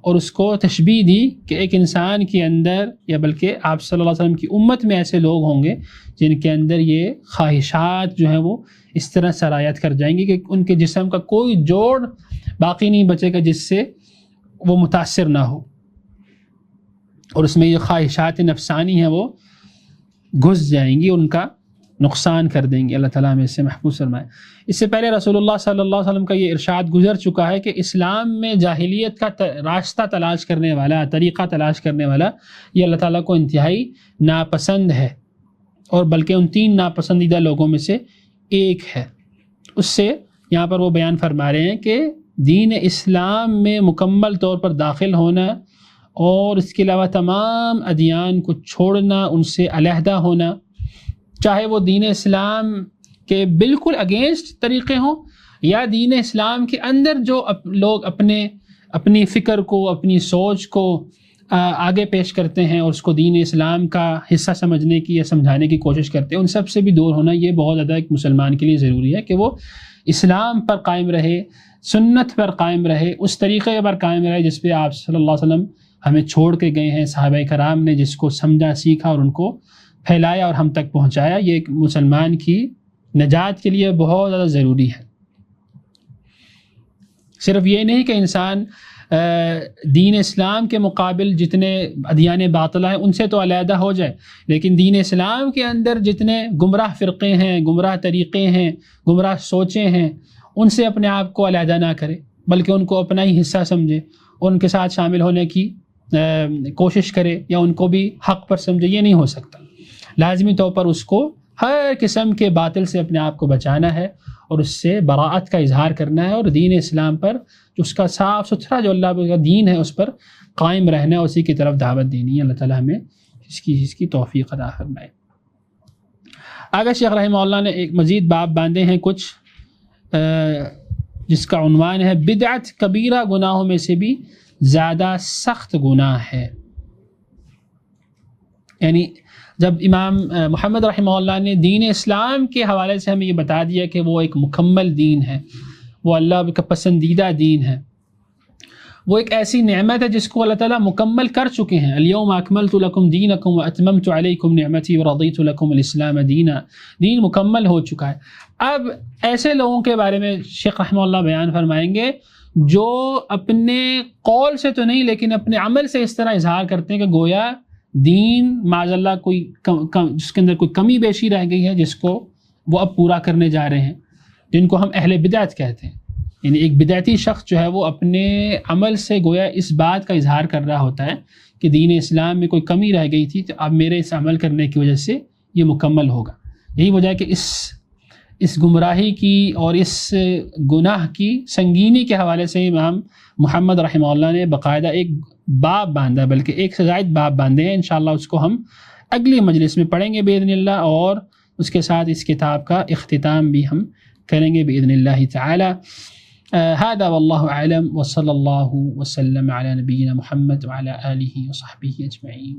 اور اس کو تشبیہ دی کہ ایک انسان کے اندر، یا بلکہ آپ صلی اللہ علیہ وسلم کی امت میں ایسے لوگ ہوں گے جن کے اندر یہ خواہشات جو ہیں وہ اس طرح سرایت کر جائیں گی کہ ان کے جسم کا کوئی جوڑ باقی نہیں بچے گا جس سے وہ متاثر نہ ہو، اور اس میں یہ خواہشات نفسانی ہیں وہ گھس جائیں گی، ان کا نقصان کر دیں گے. اللہ تعالیٰ ہمیں اس سے محفوظ فرمائے. اس سے پہلے رسول اللہ صلی اللہ علیہ وسلم کا یہ ارشاد گزر چکا ہے کہ اسلام میں جاہلیت کا راستہ تلاش کرنے والا، طریقہ تلاش کرنے والا، یہ اللہ تعالیٰ کو انتہائی ناپسند ہے، اور بلکہ ان 3 ناپسندیدہ لوگوں میں سے ایک ہے. اس سے یہاں پر وہ بیان فرما رہے ہیں کہ دین اسلام میں مکمل طور پر داخل ہونا اور اس کے علاوہ تمام ادیان کو چھوڑنا، ان سے علیحدہ ہونا، چاہے وہ دین اسلام کے بالکل اگینسٹ طریقے ہوں یا دین اسلام کے اندر جو لوگ اپنی فکر کو، اپنی سوچ کو، آگے پیش کرتے ہیں اور اس کو دین اسلام کا حصہ سمجھنے کی یا سمجھانے کی کوشش کرتے ہیں، ان سب سے بھی دور ہونا یہ بہت زیادہ ایک مسلمان کے لیے ضروری ہے کہ وہ اسلام پر قائم رہے، سنت پر قائم رہے، اس طریقے پر قائم رہے جس پہ آپ صلی اللہ علیہ وسلم ہمیں چھوڑ کے گئے ہیں، صحابہ کرام نے جس کو سمجھا، سیکھا اور ان کو پھیلایا اور ہم تک پہنچایا۔ یہ ایک مسلمان کی نجات کے لیے بہت زیادہ ضروری ہے۔ صرف یہ نہیں کہ انسان دین اسلام کے مقابل جتنے ادیان باطلہ ہیں ان سے تو علیحدہ ہو جائے، لیکن دین اسلام کے اندر جتنے گمراہ فرقے ہیں، گمراہ طریقے ہیں، گمراہ سوچیں ہیں، ان سے اپنے آپ کو علیحدہ نہ کرے، بلکہ ان کو اپنا ہی حصہ سمجھے، ان کے ساتھ شامل ہونے کی کوشش کرے یا ان کو بھی حق پر سمجھے۔ یہ نہیں ہو سکتا، لازمی طور پر اس کو ہر قسم کے باطل سے اپنے آپ کو بچانا ہے اور اس سے براعت کا اظہار کرنا ہے، اور دین اسلام پر جو اس کا صاف ستھرا جو اللہ کا دین ہے اس پر قائم رہنا ہے، اسی کی طرف دعوت دینی ہے۔ اللہ تعالیٰ ہمیں اس کی توفیق عطا فرمائے۔ آگے شیخ رحمہ اللہ نے ایک مزید باب باندھے ہیں کچھ، جس کا عنوان ہے بدعت کبیرہ گناہوں میں سے بھی زیادہ سخت گناہ ہے۔ یعنی جب امام محمد رحمہ اللہ نے دین اسلام کے حوالے سے ہمیں یہ بتا دیا کہ وہ ایک مکمل دین ہے، وہ اللہ کا پسندیدہ دین ہے، وہ ایک ایسی نعمت ہے جس کو اللہ تعالیٰ مکمل کر چکے ہیں۔ الیوم اکملت لکم دینکم واتممت علیکم نعمتی ورضیت لکم الاسلام دینا، دین مکمل ہو چکا ہے۔ اب ایسے لوگوں کے بارے میں شیخ رحمہ اللہ بیان فرمائیں گے جو اپنے قول سے تو نہیں لیکن اپنے عمل سے اس طرح اظہار کرتے ہیں کہ گویا دین معاذ اللہ کوئی جس کے اندر کوئی کمی بیشی رہ گئی ہے جس کو وہ اب پورا کرنے جا رہے ہیں، جن کو ہم اہل بدعت کہتے ہیں۔ یعنی ایک بدعتی شخص جو ہے وہ اپنے عمل سے گویا اس بات کا اظہار کر رہا ہوتا ہے کہ دین اسلام میں کوئی کمی رہ گئی تھی تو اب میرے اس عمل کرنے کی وجہ سے یہ مکمل ہوگا۔ یہی وجہ ہے کہ اس گمراہی کی اور اس گناہ کی سنگینی کے حوالے سے امام محمد رحمہ اللہ نے باقاعدہ ایک باب باندھا، بلکہ ایک سے زائد باب باندھے ہیں۔ انشاءاللہ اس کو ہم اگلی مجلس میں پڑھیں گے باذن اللہ، اور اس کے ساتھ اس کتاب کا اختتام بھی ہم کریں گے باذن اللہ تعالی۔ هذا والله اعلم، وصلی اللہ وسلم علی نبینا محمد وعلی آلہ وصحبہ اجمعین۔